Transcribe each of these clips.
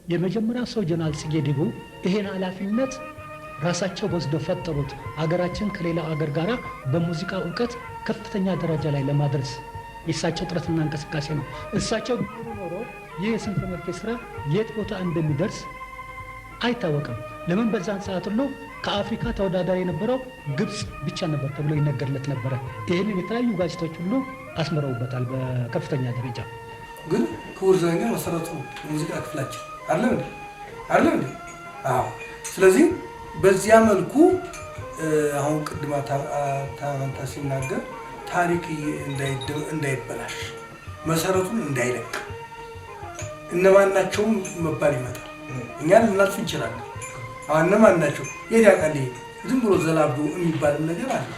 የመጀመሪያ ሰው ጀነራል ጽጌ ዲቡ ይሄን ኃላፊነት ራሳቸው ወስደው ፈጠሩት። አገራችን ከሌላ አገር ጋራ በሙዚቃ ዕውቀት ከፍተኛ ደረጃ ላይ ለማድረስ የእሳቸው ጥረትና እንቅስቃሴ ነው። እሳቸው ቢኖሩ ኖሮ ይህ የሲምፎኒ ኦርኬስትራ የት ቦታ እንደሚደርስ አይታወቅም። ለምን በዛን ሰዓት ሁሉ ከአፍሪካ ተወዳዳሪ የነበረው ግብጽ ብቻ ነበር ተብሎ ይነገርለት ነበረ። ይህንን የተለያዩ ጋዜጦች ሁሉ አስመረውበታል በከፍተኛ ደረጃ። ግን ክቡር ዘበኛ መሰረቱ ሙዚቃ ክፍላችን አይደለም እንዴ? አዎ። ስለዚህ በዚያ መልኩ አሁን ቅድማ ታመንታ ሲናገር ታሪክ እንዳይበላሽ መሰረቱን እንዳይለቅ እነማን ናቸው መባል ይመጣል። እኛ ልናልፍ እንችላለን። አሁን እነማን ናቸው የት ያውቃል? ዝም ብሎ ዘላብዶ የሚባል ነገር አለ።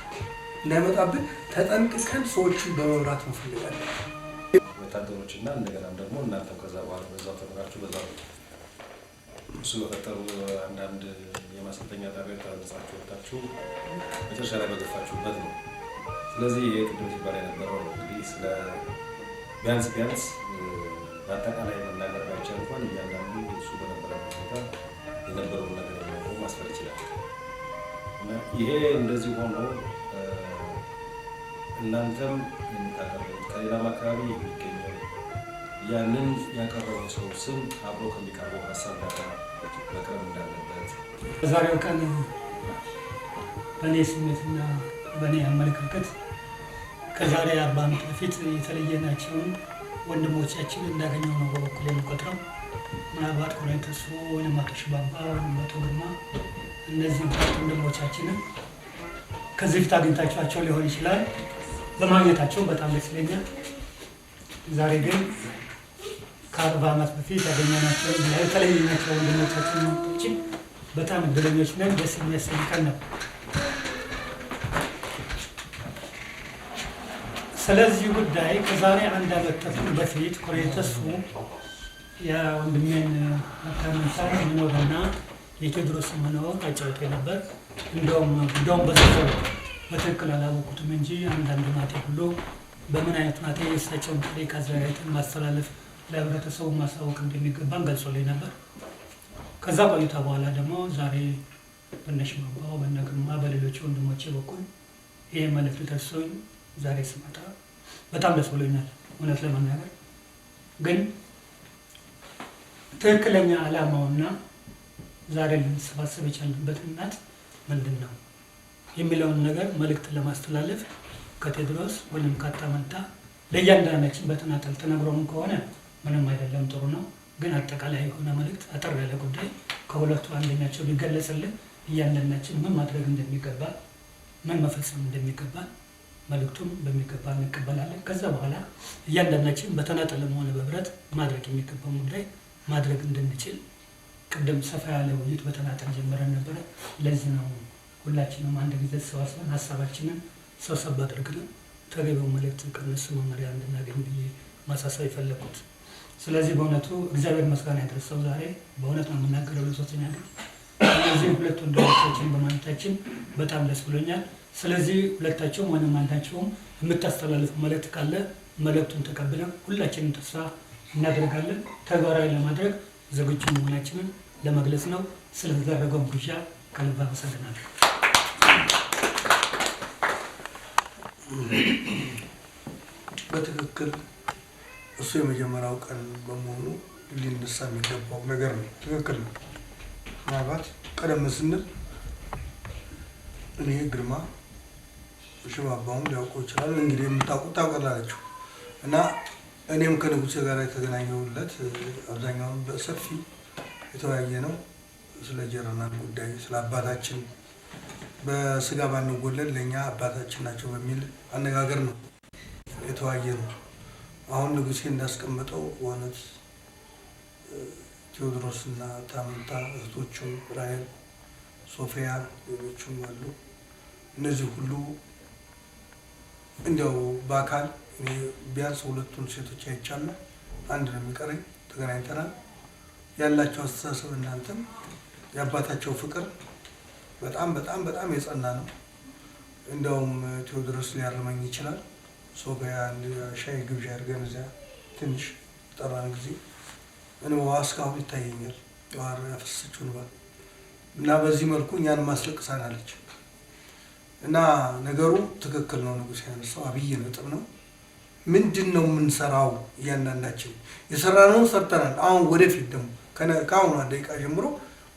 እንዳይመጣብን ተጠንቅቀን ሰዎችን በመብራት እንፈልጋለን። ወታደሮችና እንደገናም ደግሞ እናንተም ከዛ በኋላ በዛው ተመራችሁ በዛው እሱ በፈጠሩ አንዳንድ የማሰልጠኛ ጣቢያዎች ታነጻችሁ ወጣችሁ መጨረሻ ላይ በገፋችሁበት ነው። ስለዚህ ይሄ ቅድም ሲባል የነበረው እንግዲህ ስለ ቢያንስ በአጠቃላይ መናገር ባይቻል እንኳን እያንዳንዱ እሱ በነበረበት ቦታ የነበረውን ነገር ነው ማስፈር ይችላል። እና ይሄ እንደዚህ ሆኖ እናንተም የምታቀርቡት ከሌላም አካባቢ የሚገኘው ያንን ያቀረበው ሰው ስም አብሮ ከሚቀርበው ሀሳብ ጋር መቅረብ እንዳለበት በዛሬው ቀን በእኔ ስሜትና በእኔ አመለካከት ከዛሬ 40 ዓመት በፊት የተለየናቸውን ወንድሞቻችን እንዳገኘው ነው በበኩል የምቆጥረው። ምናልባት ኮሎኔል ተስፎ ወይም አቶ ሽባባ ወይም አቶ ግርማ እነዚህ ወንድሞቻችንን ከዚህ ፊት አግኝታችኋቸው ሊሆን ይችላል። በማግኘታቸው በጣም ደስ ይለኛል። ዛሬ ግን ከ40 ዓመት በፊት ያገኘናቸው የተለየናቸው ወንድሞቻችን በጣም እድለኞች ነን። ደስ የሚያሰኝ ቀን ነው። ስለዚህ ጉዳይ ከዛሬ 1 ዓመት ተኩል በፊት ኮሎኔል ተስፎ የወንድሜን መታመንታ መኖርና የቴዎድሮስ መኖር አጫውቶ ነበር። እንደውም በዘፈሩ በትክክል አላወቁትም እንጂ አንዳንድ ማቴ ሁሉ በምን አይነት ማቴ የእሳቸውን ታሪክ አዘጋጅተን ማስተላለፍ ለህብረተሰቡ ማሳወቅ እንደሚገባን ገልጾልኝ ነበር። ከዛ ቆይታ በኋላ ደግሞ ዛሬ በነሽማባው በነግርማ በሌሎች ወንድሞቼ በኩል ይሄ መልእክት ደርሶኝ ዛሬ ስመጣ በጣም ደስ ብሎኛል። እውነት ለመናገር ግን ትክክለኛ ዓላማውና ዛሬ ልንሰባሰብ የቻልንበት ምክንያት ምንድን ነው የሚለውን ነገር መልእክት ለማስተላለፍ ከቴዎድሮስ ወይም ከአታመንታ ለእያንዳንዳችን በተናጠል ተነግሮም ከሆነ ምንም አይደለም፣ ጥሩ ነው። ግን አጠቃላይ የሆነ መልእክት አጠር ያለ ጉዳይ ከሁለቱ አንደኛቸው ቢገለጽልን እያንዳንዳችን ምን ማድረግ እንደሚገባ ምን መፈጸም እንደሚገባ መልእክቱን በሚገባ እንቀበላለን። ከዛ በኋላ እያንዳንዳችን በተናጠልም ሆነ በህብረት ማድረግ የሚገባው ጉዳይ ማድረግ እንድንችል ቅድም ሰፋ ያለ ውይይት በተናጠል ጀምረን ነበረ። ለዚህ ነው ሁላችንም አንድ ጊዜ ተሰባስበን ሀሳባችንን ሰብሰብ አድርገን ተገቢው መልእክት ከነሱ መመሪያ እንድናገኝ ብዬ ማሳሰብ የፈለኩት። ስለዚህ በእውነቱ እግዚአብሔር መስጋና ያደረሰው ዛሬ በእውነት ነው የምናገረው ለሶስተኛ ጊዜ እነዚህ ሁለት ወንድሞቻችን በማለታችን በጣም ደስ ብሎኛል። ስለዚህ ሁለታቸውም ወይም አንዳቸውም የምታስተላልፉ መልእክት ካለ መልእክቱን ተቀብለን ሁላችንም ተስፋ እናደርጋለን ተግባራዊ ለማድረግ ዝግጁ መሆናችንን ለመግለጽ ነው። ስለተደረገው ግብዣ ከልብ አመሰግናለሁ። በትክክል እሱ የመጀመሪያው ቀን በመሆኑ ሊነሳ የሚገባው ነገር ነው። ትክክል ነው። ምናልባት ቀደም ስንል እኔ ግርማ ሽባባውን ሊያውቀው ይችላል። እንግዲህ የምታውቁት ታውቃላችሁ። እና እኔም ከንጉሴ ጋር የተገናኘሁለት አብዛኛውን በሰፊ የተወያየ ነው። ስለ ጀነራል ጉዳይ ስለ አባታችን በስጋ ባንወለድ ለእኛ አባታችን ናቸው በሚል አነጋገር ነው የተወያየ ነው። አሁን ንጉሴ እንዳስቀመጠው በእውነት ቴዎድሮስና ታመንታ እህቶቹም ራሔል፣ ሶፊያ፣ ሌሎቹም አሉ። እነዚህ ሁሉ እንዲያው በአካል ቢያንስ ሁለቱን ሴቶች አይቻለሁ። አንድ ነው የሚቀረኝ። ተገናኝተናል። ያላቸው አስተሳሰብ እናንተም የአባታቸው ፍቅር በጣም በጣም በጣም የጸና ነው። እንደውም ቴዎድሮስ ሊያርመኝ ይችላል። ሶፊያ ሻይ ግብዣ አድርገን እዚያ ትንሽ ጠራን ጊዜ እንባዋ እስካሁን ይታየኛል። የዋር ያፈሰችው እንባ እና በዚህ መልኩ እኛን ማስለቅሳናለች። እና ነገሩ ትክክል ነው። ንጉሥ ያነሳው አብይ ነጥብ ነው። ምንድን ነው የምንሰራው? እያንዳንዳችን የሰራነውን ሰርተናል። አሁን ወደፊት ደግሞ ከአሁኗ ደቂቃ ጀምሮ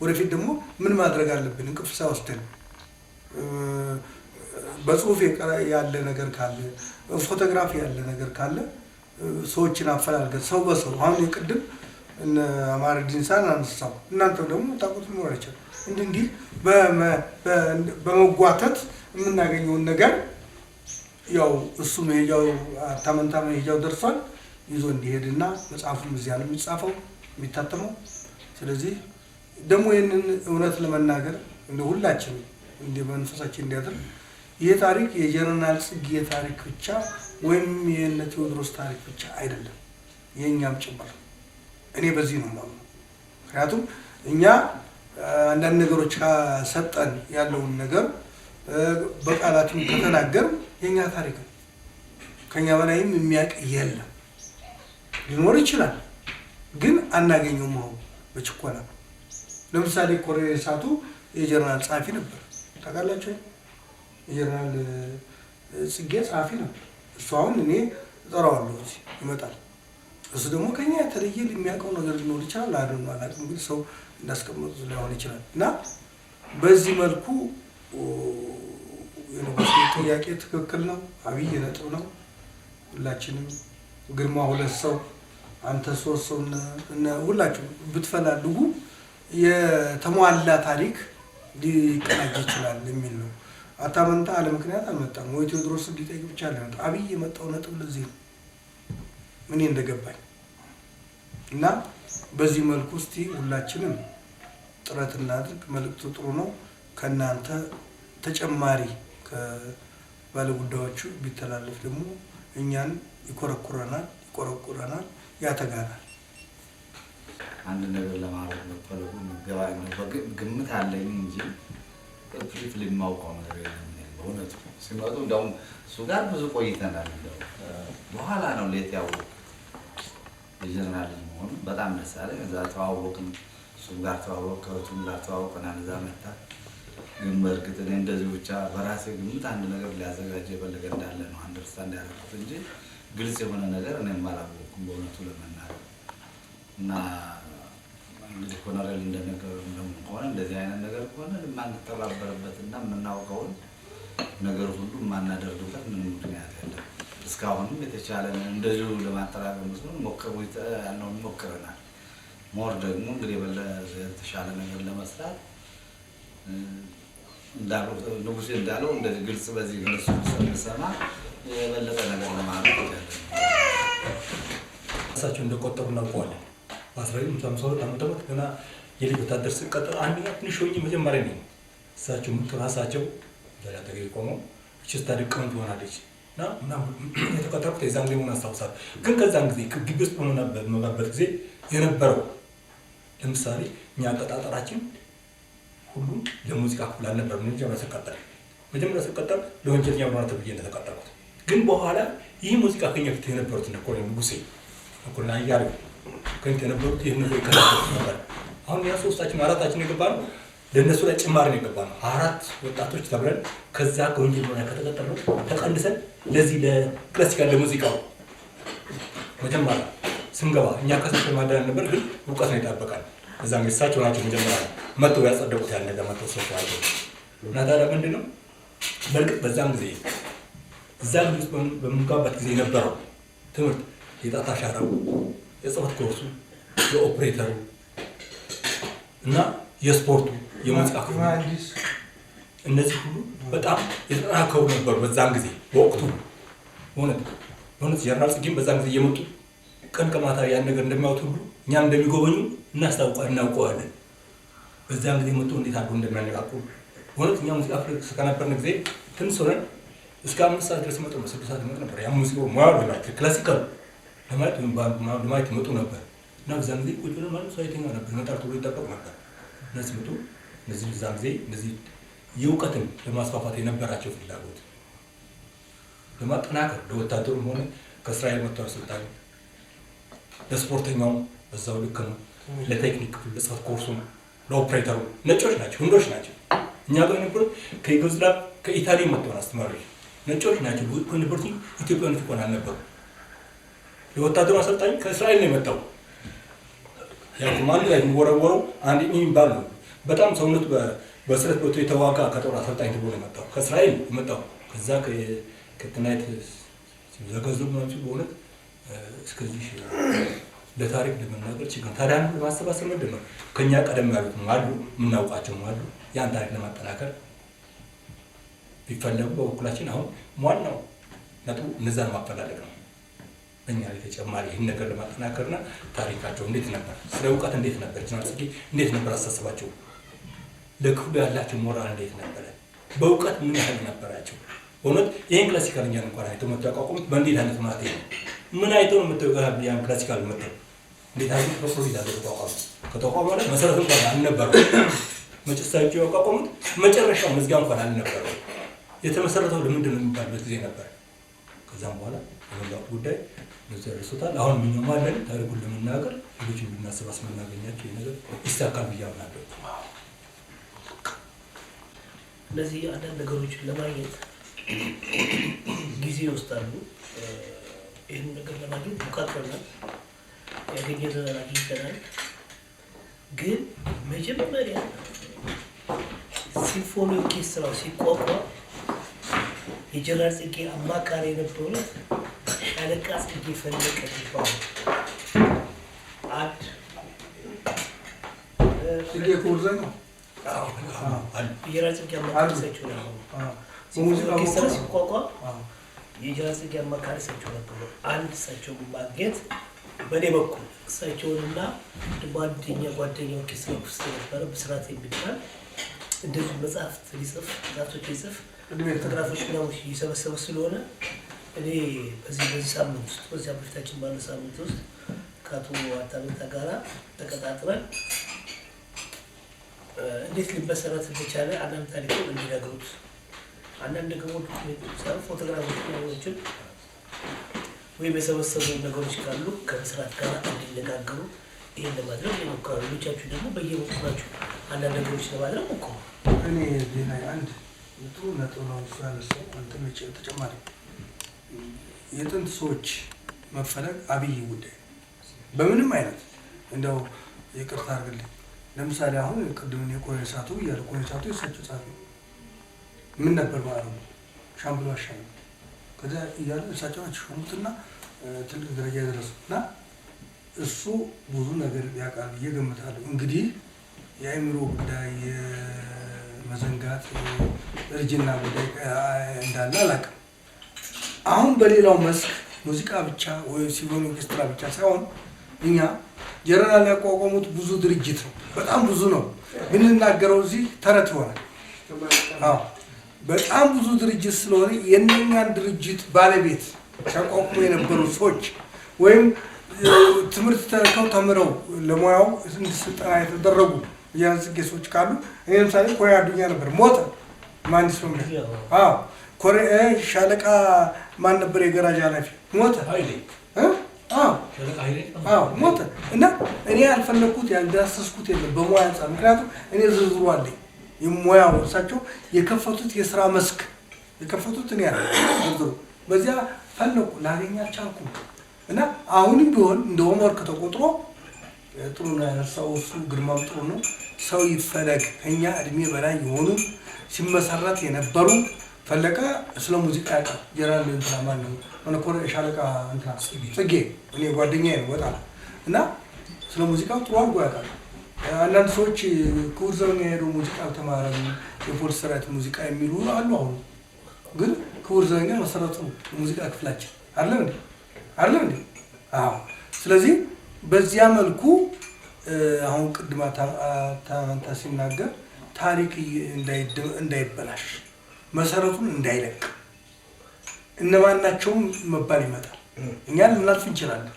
ወደፊት ደግሞ ምን ማድረግ አለብን? እንቅልፍ ሳይወስደን በጽሁፍ ያለ ነገር ካለ፣ ፎቶግራፊ ያለ ነገር ካለ ሰዎችን አፈላልገን ሰው በሰው አሁን የቅድም አማረ ዲንሳን አንስሳው እናንተም ደግሞ ታውቁት ሊኖር ይችላል። እንዲህ በመጓተት የምናገኘውን ነገር ያው እሱ መሄጃው አታመንታ መሄጃው ደርሷል ይዞ እንዲሄድና መጽሐፉም እዚያ ነው የሚጻፈው የሚታተመው። ስለዚህ ደግሞ ይህንን እውነት ለመናገር እንደ ሁላችን እንደ መንፈሳችን እንዲያድር ይህ ታሪክ የጀነራል ጽጌ ታሪክ ብቻ ወይም የእነ ቴዎድሮስ ታሪክ ብቻ አይደለም፣ የእኛም ጭምር። እኔ በዚህ ነው የማምነው። ምክንያቱም እኛ አንዳንድ ነገሮች ከሰጠን ያለውን ነገር በቃላትም ከተናገር የእኛ ታሪክ ነው። ከኛ በላይም የሚያውቅ የለም። ሊኖር ይችላል ግን አናገኘውም። አሁን በችኮላ ለምሳሌ ኮሎኔል እሳቱ የጀነራል ጸሐፊ ነበር፣ ታውቃላችሁ? የጀነራል ጽጌ ጸሐፊ ነበር። እሱ አሁን እኔ እጠራዋለሁ እዚህ ይመጣል። እሱ ደግሞ ከኛ የተለየ የሚያውቀው ነገር ሊኖር ይችላል። አላውቅም አላውቅም፣ እንግዲህ ሰው እንዳስቀመጡት ሊሆን ይችላል። እና በዚህ መልኩ የንጉሥ ጥያቄ ትክክል ነው፣ አብይ ነጥብ ነው። ሁላችንም ግርማ 2 ሰው አንተ 3 ሰው ሁላችሁ ብትፈላልጉ የተሟላ ታሪክ ሊቀናጅ ይችላል የሚል ነው። አታመንታ አለ ምክንያት አልመጣም ወይ ቴዎድሮስ ሊጠይቅ ብቻ አልመጣም። አብይ የመጣው ነጥብ ለዚህ ነው እኔ እንደገባኝ። እና በዚህ መልኩ እስቲ ሁላችንም ጥረት እናድርግ። መልእክቱ ጥሩ ነው። ከእናንተ ተጨማሪ ከባለጉዳዮቹ ቢተላለፍ ደግሞ እኛን ይቆረቁረናል፣ ያተጋናል። አንድ ነገር ለማድረግ መፈለጉ ግምት አለኝ እንጂ ፕሪፍ የማውቀው ነገር የለም። በእውነቱ ሲመጡ እንደውም እሱ ጋር ብዙ ቆይተናል። እንደው በኋላ ነው ሌት ያወቅሁት የጀነራል መሆኑ። በጣም ደስ አለኝ። እዛ ተዋወቅን፣ እሱም ጋር ተዋወቅ፣ ከእህቱም ጋር ተዋወቅናል። እዛ መታ ግን በእርግጥ እኔ እንደዚህ ብቻ በራሴ ግምት አንድ ነገር ሊያዘጋጅ የፈለገ እንዳለ ነው አንደርስታንድ ያደረኩት እንጂ ግልጽ የሆነ ነገር እኔም አላወቅኩም በእውነቱ ለመናገር። እና እንግዲህ ኮሎኔል እንደነገሩ ከሆነ እንደዚህ አይነት ነገር ከሆነ የማንተባበርበት እና የምናውቀውን ነገር ሁሉ የማናደርግበት ምንም ምክንያት የለም። እስካሁንም የተቻለን እንደዚሁ ለማጠራቀም ያለውን ሞክረናል። ሞር ደግሞ እንግዲህ የተሻለ ነገር ለመስራት ንጉሴ እንዳለው እንደዚህ ግልጽ በዚህ ግልጽ ስንሰማ የበለጠ ነገር ለማድረግ ይቻላል። እሳቸው እንደቆጠሩ እናውቀዋለን። በ1952 ዓመተ ምህረት ገና የልጅ ወታደር ስቀጠር አንደኛ ትንሽ ሆኜ መጀመሪያ ነኝ። እሳቸው ራሳቸው ዛሬ አጠገቤ ቆመው እቺ ስታድግ ቅመም ትሆናለች እና የተቀጠርኩት የዛን ጊዜ መሆን አስታውሳለሁ። ግን ከዛን ጊዜ ግቢ ውስጥ በምንመጣበት ጊዜ የነበረው ለምሳሌ እኛ አቀጣጠራችን ሁሉም ለሙዚቃ ክፍል አልነበረም። መጀመሪያ ስቀጠር ለወንጀለኛ ብርሃን ተብዬ እንደተቀጠርኩት። ግን በኋላ ይህ ሙዚቃ ከኛ ፊት የነበሩት እነ ኮሎኔል ንጉሴ እኩልና እያሉ ከፊት የነበሩት ይህን ነገር ይከታተሉት ነበር። አሁን ያ ሶስታችን አራታችን የገባነው ለእነሱ ላይ ጭማሪ ነው የገባነው። 4 ወጣቶች ተብለን ከዛ ከወንጀል ብርሃን ከተቀጠርነው ተቀንሰን ለዚህ ለክላሲካል ለሙዚቃው መጀመሪያ ስንገባ እኛ ከሰው ማዳን ነበር፣ ግን እውቀት ነው ይጠበቃል። እዛም እሳቸው ናቸው መጀመሪያ መጥተው ያጸደቁት ያን ነገር መጥተው ሰው ናቸው። እና ታዲያ ምንድን ነው በእርግጥ በዛም ጊዜ እዛ ውስጥ በምንገባበት ጊዜ የነበረው ትምህርት የጣት አሻራው፣ የጽሕፈት ኮርሱ፣ የኦፕሬተሩ እና የስፖርቱ የሙዚቃ ክፍሉ እነዚህ ሁሉ በጣም የተጠናከሩ ነበሩ በዛም ጊዜ በወቅቱ። በእውነት ጀነራል ጽጌም በዛም ጊዜ እየመጡ ቀን ከማታ ያን ነገር እንደሚያወጡ ሁሉ እኛም እንደሚጎበኙ እናውቀዋለን። በዛም ጊዜ መጥቶ እንዴት አድርጎ እንደሚያነቃቁ በእውነት እኛ ሙዚቃ ከነበርን ጊዜ ትንሽ ሆነን እስከ 5 ሰዓት ድረስ መጡ ነው 6 ሰዓት መጡ ነበር። ያ ሙዚቃው ሙያው ለማየት ክላሲካል ለማየት ለማየት መጡ ነበር። እና በዛም ጊዜ ቁጭ ብለን ማለት ሳይተኛ ነበር መጣር ተብሎ ይጠበቅ ነበር። እነዚህ መጡ እነዚህ በዛም ጊዜ እነዚህ የእውቀትን ለማስፋፋት የነበራቸው ፍላጎት ለማጠናከር ለወታደሩም ሆነ ከእስራኤል መጥተው አሰልጣኝ ለስፖርተኛውም በዛው ልክ ነው። ለቴክኒክ ክፍል ለጽህፈት ኮርሱ ለኦፕሬተሩ ነጮች ናቸው፣ ህንዶች ናቸው። እኛ ጋር የነበሩት ከዩጎዝላቭ ከኢታሊ መጥተው አስተማሪዎች ነጮች ናቸው። ዩኒቨርሲቲ ኢትዮጵያኖች እንኳን አልነበሩ። የወታደሩ አሰልጣኝ ከእስራኤል ነው የመጣው። ያ ኮማንዶ ላይ የሚወረወረው አንድ የሚባል ነው። በጣም ሰውነቱ በስረት ቦታው የተዋጋ ከጦር አሰልጣኝ ተብሎ ነው የመጣው፣ ከእስራኤል የመጣው። ከዛ ከትናይት ዘገዙ ነው በእውነት እስከዚህ ለታሪክ ለመናገር ችግር ታዲያ ለማሰባሰብ ምንድን ነው ከኛ ቀደም ያሉት አሉ የምናውቃቸው አሉ። ያን ታሪክ ለማጠናከር ቢፈለጉ በበኩላችን አሁን ዋናው ነጥቡ እነዛን ማፈላለግ ነው። በእኛ ላይ ተጨማሪ ይህን ነገር ለማጠናከርና ታሪካቸው እንዴት ነበር፣ ስለ እውቀት እንዴት ነበር፣ ጀነራል ጽጌ እንዴት ነበር አሳስባቸው፣ ለክፍሉ ያላቸው ሞራል እንዴት ነበረ፣ በእውቀት ምን ያህል ነበራቸው። በእውነት ይህን ክላሲካል እኛን እንኳን አይተው መጥተው ያቋቁሙት በእንዴት አይነት ማለት ነው። ምን አይተው ነው መጥተው ያን ክላሲካል መጥተው እንዴት አይነት ፕሮፖዚት አለ ተቋቋሙ። ከተቋቋሙ ማለት መሰረቱ እንኳን አልነበረው። መጨረሻቸው ያቋቋሙት መጨረሻው መዝጊያ እንኳን አልነበረው። የተመሰረተው ለምንድን ነው የሚባልበት ጊዜ ነበር። ከዛም በኋላ የመላው ጉዳይ ደርሶታል። አሁን ምንም አለን ታሪኩን ለመናገር ሌሎችን ብናሰባስብ እናገኛቸው ነገር ይሳካል ብዬ አምናለሁ። እነዚህ አንዳንድ ነገሮችን ለማግኘት ጊዜ ይወስዳሉ። ይህን ነገር ለማግኘት ሙካክረናል፣ ያገኘነውን አግኝተናል። ግን መጀመሪያ ሲምፎኒ ኦርኬስትራው ሲቋቋም የጀነራል ጽጌ አማካሪ የነበሩት ሻለቃ ጽጌ ፈለቀ ይባላል። አንድ ጽጌ ኩርዘ ነው የጀነራል ጽጌ አማካሪ እሳቸው ነበሩ። ሲምፎኒ ኦርኬስትራ ሲቋቋም የጀነራል ጽጌ አማካሪ እሳቸው ነበሩ። አንድ እሳቸው ማግኘት በእኔ በኩል እሳቸውንና ጓደኛ ኦርኬስትራ ውስጥ ነበረ ብስራት የሚባል እንደዚህ መጽሐፍት ሊጽፍ መጽሐፍቶች ሊጽፍ ፎቶግራፎች ምናምን እየሰበሰበ ስለሆነ እኔ በዚህ ሳምንት ውስጥ በዚያ በፊታችን ባለ ሳምንት ውስጥ ከአቶ አታመንታ ጋራ ተቀጣጥረን እንዴት ሊመሰረት እንደቻለ አንዳንድ ታሪኮች እንዲነግሩት፣ አንዳንድ ደግሞ ፎቶግራፎች ምናምኖችን ወይም የሰበሰቡ ነገሮች ካሉ ከመስራት ጋር እንዲነጋገሩ ይህን ለማድረግ የሞከሩ ልጆቻችሁ ደግሞ በየበኩላችሁ አንዳንድ ነገሮች ለማድረግ ሞክሩ። እኔ ዜና አንድ ጥሩ ነጥብ ነው እሱ ያነሳው። እንትን ተጨማሪ የጥንት ሰዎች መፈለግ አብይ ጉዳይ በምንም አይነት እንደው ይቅርታ አድርግልኝ። ለምሳሌ አሁን ቅድም የኮሬሳቱ እያለ ኮሬሳቱ የሳቸው ጻፊ ምን ነበር ማለት ነው ሻምብሎ አሻለ ከዛ እያለ እሳቸው ናቸው ሾሙትና ትልቅ ደረጃ የደረሱ እና እሱ ብዙ ነገር ያውቃል ብዬ እገምታለሁ። እንግዲህ የአእምሮ ጉዳይ የመዘንጋት እርጅና ጉዳይ እንዳለ አላውቅም። አሁን በሌላው መስክ ሙዚቃ ብቻ ወይ ሲምፎኒ ኦርኬስትራ ብቻ ሳይሆን እኛ ጀነራል ያቋቋሙት ብዙ ድርጅት ነው፣ በጣም ብዙ ነው። ብንናገረው እዚህ ተረት ይሆናል። አዎ በጣም ብዙ ድርጅት ስለሆነ የእነኛን ድርጅት ባለቤት ሲያቋቁሙ የነበሩ ሰዎች ወይም ትምህርት ተልከው ተምረው ለሙያው እንዲስልጠና የተደረጉ የጽጌ ሰዎች ካሉ እኔ ለምሳሌ ኮሬ አዱኛ ነበር፣ ሞተ። መሀንዲስ ነው። አዎ ኮሬ ሻለቃ ማን ነበር የገራጅ ኃላፊ ሞተ። አዎ ሞተ። እና እኔ ያልፈለኩት ያልዳሰስኩት የለም በሙያ አንጻር፣ ምክንያቱም እኔ ዝርዝሩ አለኝ የሙያው እሳቸው የከፈቱት የስራ መስክ የከፈቱት እኔ ያለ ዝርዝሩ በዚያ ፈለኩ ላገኝ አልቻልኩም። እና አሁንም ቢሆን እንደ ሆምወርክ ተቆጥሮ ጥሩ ነው ያነሳው እሱ ግርማም ጥሩ ነው። ሰው ይፈለግ ከኛ እድሜ በላይ የሆኑ ሲመሰረት የነበሩ ፈለቀ ስለ ሙዚቃ ያውቃል። ጀነራል እንትና ማን ነው መነኮር ሻለቃ እንትና ጽጌ እኔ ጓደኛዬ ነው በጣም እና ስለ ሙዚቃው ጥሩ አድርጎ ያውቃል። አንዳንድ ሰዎች ክቡር ዘበኛ የሄደው ሙዚቃ አልተማረም የፖሊስ ሰራዊት ሙዚቃ የሚሉ አሉ። አሁን ግን ክቡር ዘበኛ መሰረቱ ሙዚቃ ክፍላችን አይደለም እንዴ? አይደለም እንዴ? አዎ። ስለዚህ በዚያ መልኩ አሁን ቅድም አታመንታ ሲናገር ታሪክ እንዳይበላሽ መሰረቱን እንዳይለቅ እነማን ናቸው መባል ይመጣል። እኛ ልናልፍ እንችላለን።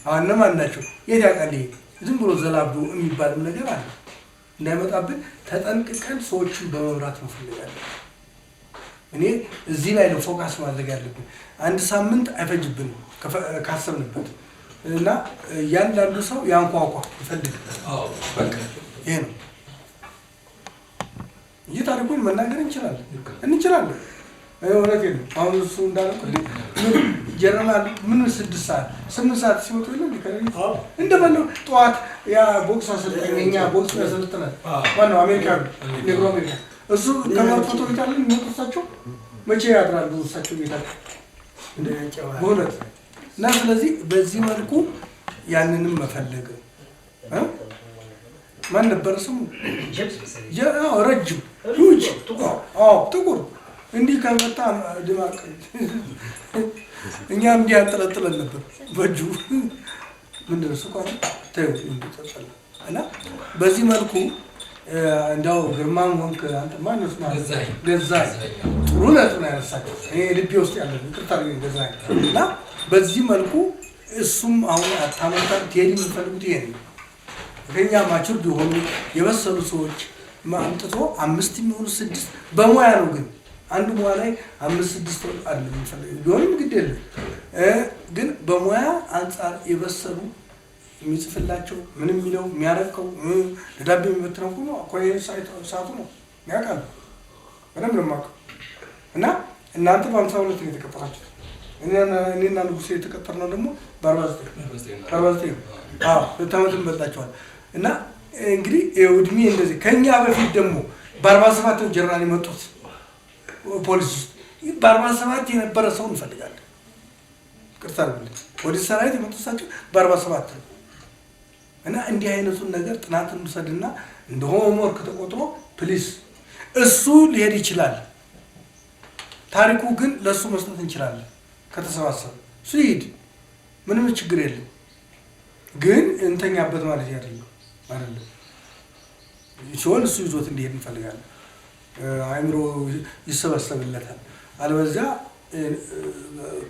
አሁን እነማን ናቸው የት ያውቃል? ዝም ብሎ ዘላብዶ የሚባል ነገር አለ። እንዳይመጣብን ተጠንቅቀን ሰዎችን በመምራት እንፈልጋለን። እኔ እዚህ ላይ ነው ፎካስ ማድረግ ያለብን። አንድ ሳምንት አይፈጅብንም ካሰብንበት። እና እያንዳንዱ ሰው ያንኳኳ ይፈልግ። ይሄ ነው እንጂ ታሪኩን መናገር እንችላለን። እውነቴን ነው። አሁን እሱ እንዳልኩልህ ጀነራል ምን 6 ሰዓት 8 ሰዓት ሲወጡ እንደበለው ጠዋት ያ ቦክስ አሰልጣኝ እኛ ቦክስ ያሰልጥናል ማነው አሜሪካ ኔግሮ አሜሪካ እሱ ከማርፎቶ ይታለን የሚወጡሳቸው መቼ ያድራሉ እሳቸው ቤታቸው በእውነት እና ስለዚህ በዚህ መልኩ ያንንም መፈለግ ማን ነበር ስሙ ረጅም ሂውጅ ጥቁር እንዲህ ከመጣ ድማቅ እኛም እንዲህ ያንጠለጥለን ነበር በእጁ ምንድን ነው ስኳር ተይው እንዲጠጣል እና በዚህ መልኩ እንዳው ግርማም ወንክ አንተ ማን ነው ገዛይ ጥሩ ነው ያነሳቸው እኔ ልቤ ውስጥ ያለ ይቅርታ ገዛይ እና በዚህ መልኩ እሱም አሁን አታመጣ ቴዲ የሚፈልጉት ይሄ ነው ከኛ ማቹርድ ሆኑ የበሰሉ ሰዎች ማምጥቶ 5 የሚሆኑ 6 በሙያ ነው ግን አንዱ ሙያ ላይ 5-6 አለ የሚፈልግ ቢሆንም ግድ የለም ግን በሙያ አንጻር የበሰሉ የሚጽፍላቸው ምንም የሚለው የሚያረቀው ደዳቤ የሚበትነው ነው አቆይ ሰዓቱ ነው ያውቃል በደንብ ነው የማውቀው እና እናንተ በ52 ነው የተቀጠራችሁት እኔና ንጉሴ የተቀጠርነው ደግሞ በ49 ለተመትም በልጣቸዋል እና እንግዲህ እድሜ እንደዚህ ከኛ በፊት ደግሞ በ47 ነው ጀነራል የመጡት ፖሊስ በ47 የነበረ ሰው እንፈልጋለን ቅርታ አይደለም ወደ ሰራዊት የመጡሳቸው በ47 ነው እና እንዲህ አይነቱን ነገር ጥናት እንውሰድና እንደ ሆምወርክ ተቆጥሮ ፕሊስ እሱ ሊሄድ ይችላል ታሪኩ ግን ለሱ መስጠት እንችላለን ከተሰባሰበ እሱ ይሄድ ምንም ችግር የለም ግን እንተኛበት ማለት አይደለም ሲሆን እሱ ይዞት እንዲሄድ እንፈልጋለን አይምሮ ይሰበሰብለታል አለበዚያ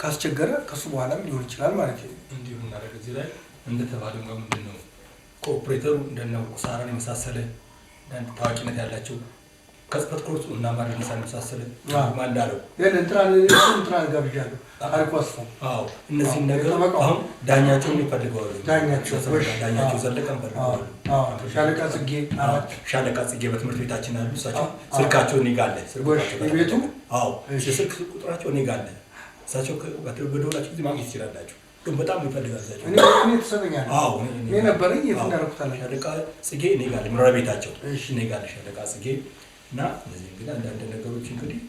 ካስቸገረ ከሱ በኋላም ሊሆን ይችላል ማለት ነው እንዲሁ እናደርግ እዚህ ላይ እንደተባለው ምንድነው ኮኦፕሬተሩ እንደነው ሳራን የመሳሰለ አንድ ታዋቂነት ያላቸው ከስፈት ኮርሱ እና ማድረሳን የመሳሰለ ማንዳለው እንትን ጋብጃለሁ አልኳስታ እነዚህ ነገር አሁን ዳኛቸውን ይፈልጋሉ ዳኛቸው ዘለቀን ፈልጋሉ ሻለቃ ጽጌ በትምህርት ቤታችን አሉ እሳቸው ስልካቸውን ይጋለ ቤቱ ስልክ ቁጥራቸው ይጋለ እሳቸው በደውላችሁ እዚህ ማግኘት ይችላላችሁ ግን በጣም ይፈልጋላችሁ እኔ ተሰጠኛል እኔ ነበርኝ የፈንዳረኩታለ ሻለቃ ጽጌ ይጋለ ምራ ቤታቸው ይጋለ ሻለቃ ጽጌ እና እነዚህ እንግዲህ አንዳንድ ነገሮች እንግዲህ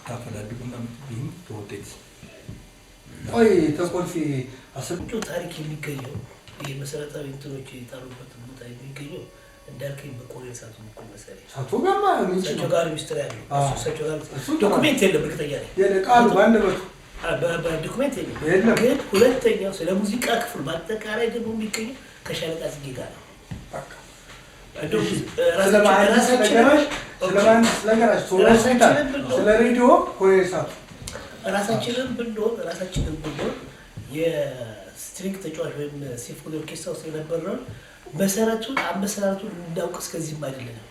ታፈላልጉና ቢም ተወደት ቆይ ተቆልፊ አሰብቹ ታሪክ የሚገኘው የመሰረታዊ እንትኖች የታሩበት ቦታ የሚገኘው እንዳልከኝ በቆሬ ሳቱ ነው መሰለኝ ሳቱ ጋማ ሰቸው ጋር ሚስተር ያለው ሰቸው ጋር ዶክመንት የለም እርግጠኛ ነኝ የለቃሉ ባንደበት በዶክመንት የለም ግን ሁለተኛው ስለ ሙዚቃ ክፍል በአጠቃላይ ደግሞ የሚገኘው ከሻለቃ ጽጌ ጋር ነው ስለ ሬዲዮ ኮሬሳት ራሳችንን ብንሆን የስትሪንግ ተጫዋች ወይም ሲምፎኒ ኦርኬስትራ ውስጥ የነበረውን መሰረቱን አመሰራረቱን እንዳውቅ እስከዚህም አይደለንም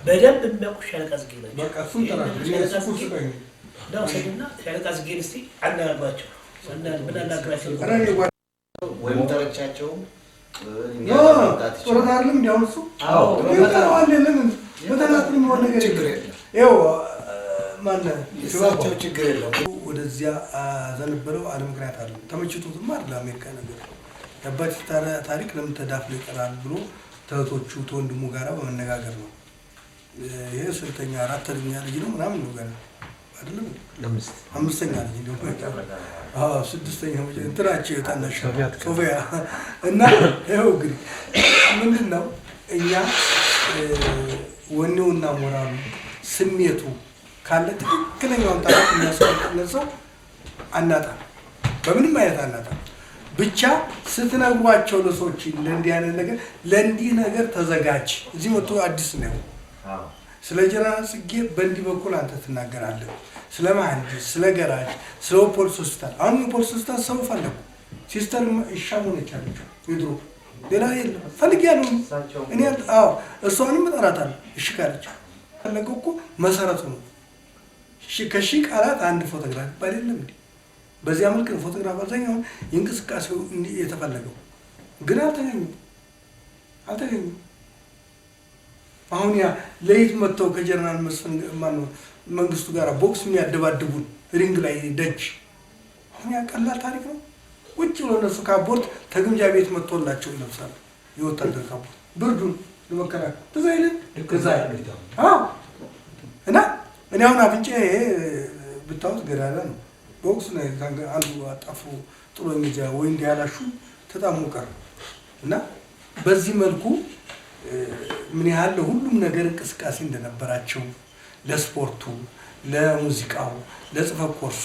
በደንብ የሚያውቁ ሻለቃ ጽጌ ናቸው ሻለቃ ጽጌን እስኪ አናግሯቸው ምናናግራቸው ወይም ተረቻቸው ጦር አይደለም እንዲያው እሱ ይወጣዋል ለምን በተናጥል ነው ነገር ይኸው ማን እሳቸው ችግር የለም ወደዚያ ዘነበለው አለ ምክንያት አለ ተመችቶትም አይደል አሜሪካ ነገር ያባቲ ታሪክ ለምን ተዳፍሎ ይቀራል ብሎ ተቶቹ ተወንድሙ ጋራ በመነጋገር ነው ይሄ ስልተኛ አራተኛ ልጅ ነው ምናምን ነው ገና አይደለም አምስተኛ ልጅ ነው ስድስተኛ እንትራቸው የታናሽ ሶፊያ እና ይኸው ግን ምንድነው እኛ ወኔውና ሞራሉ ስሜቱ ካለ ትክክለኛውን ታሪክ የሚያስቀጥለው አናጣ በምንም አይነት አናጣ ብቻ ስትነግሯቸው ለሰዎች ለእንዲህ ነገር ተዘጋጅ እዚህ መጥቶ አዲስ ነው ስለ ጀነራል ጽጌ በእንዲህ በኩል አንተ ትናገራለህ ስለ መሐንዲስ ስለ ገራጅ ስለ ፖሊስ ሆስፒታል አሁን ፖሊስ ሆስፒታል ሰው ፈለጉ ሲስተር ይሻሙነች አለች ይድሩ ሌላ የለም ፈልጊያለሁ እኔ እሷንም እጠራታለሁ እሺ ካለች ፈለገው እኮ መሰረቱ ነው ከሺህ ቃላት አንድ ፎቶግራፍ ይባል የለም እንዴ? በዚያ መልክ ፎቶግራፍ አብዛኛውን የእንቅስቃሴው የተፈለገው ግን አልተገኙም። አሁን ያ ለይት መጥተው ከጀነራል መስፍን ማነው መንግስቱ ጋር ቦክስ የሚያደባድቡን ሪንግ ላይ ደጅ አሁን ያ ቀላል ታሪክ ነው። ቁጭ ብሎ እነሱ ካቦርት ተግምጃ ቤት መጥቶላቸው ይለብሳሉ የወታደር ካቦርት ብርዱን ለመከላከል ትዝ አይልም? እና እኔ አሁን አፍንጫ ብታወት ገዳዳ ነው። ቦክስ ነው አንዱ አጣፉ ጥሎኝ እዚያ ወይ እንዲያላሹ ተጣሙ ቀር እና በዚህ መልኩ ምን ያህል ለሁሉም ነገር እንቅስቃሴ እንደነበራቸው ለስፖርቱ፣ ለሙዚቃው፣ ለጽፈት ኮርሱ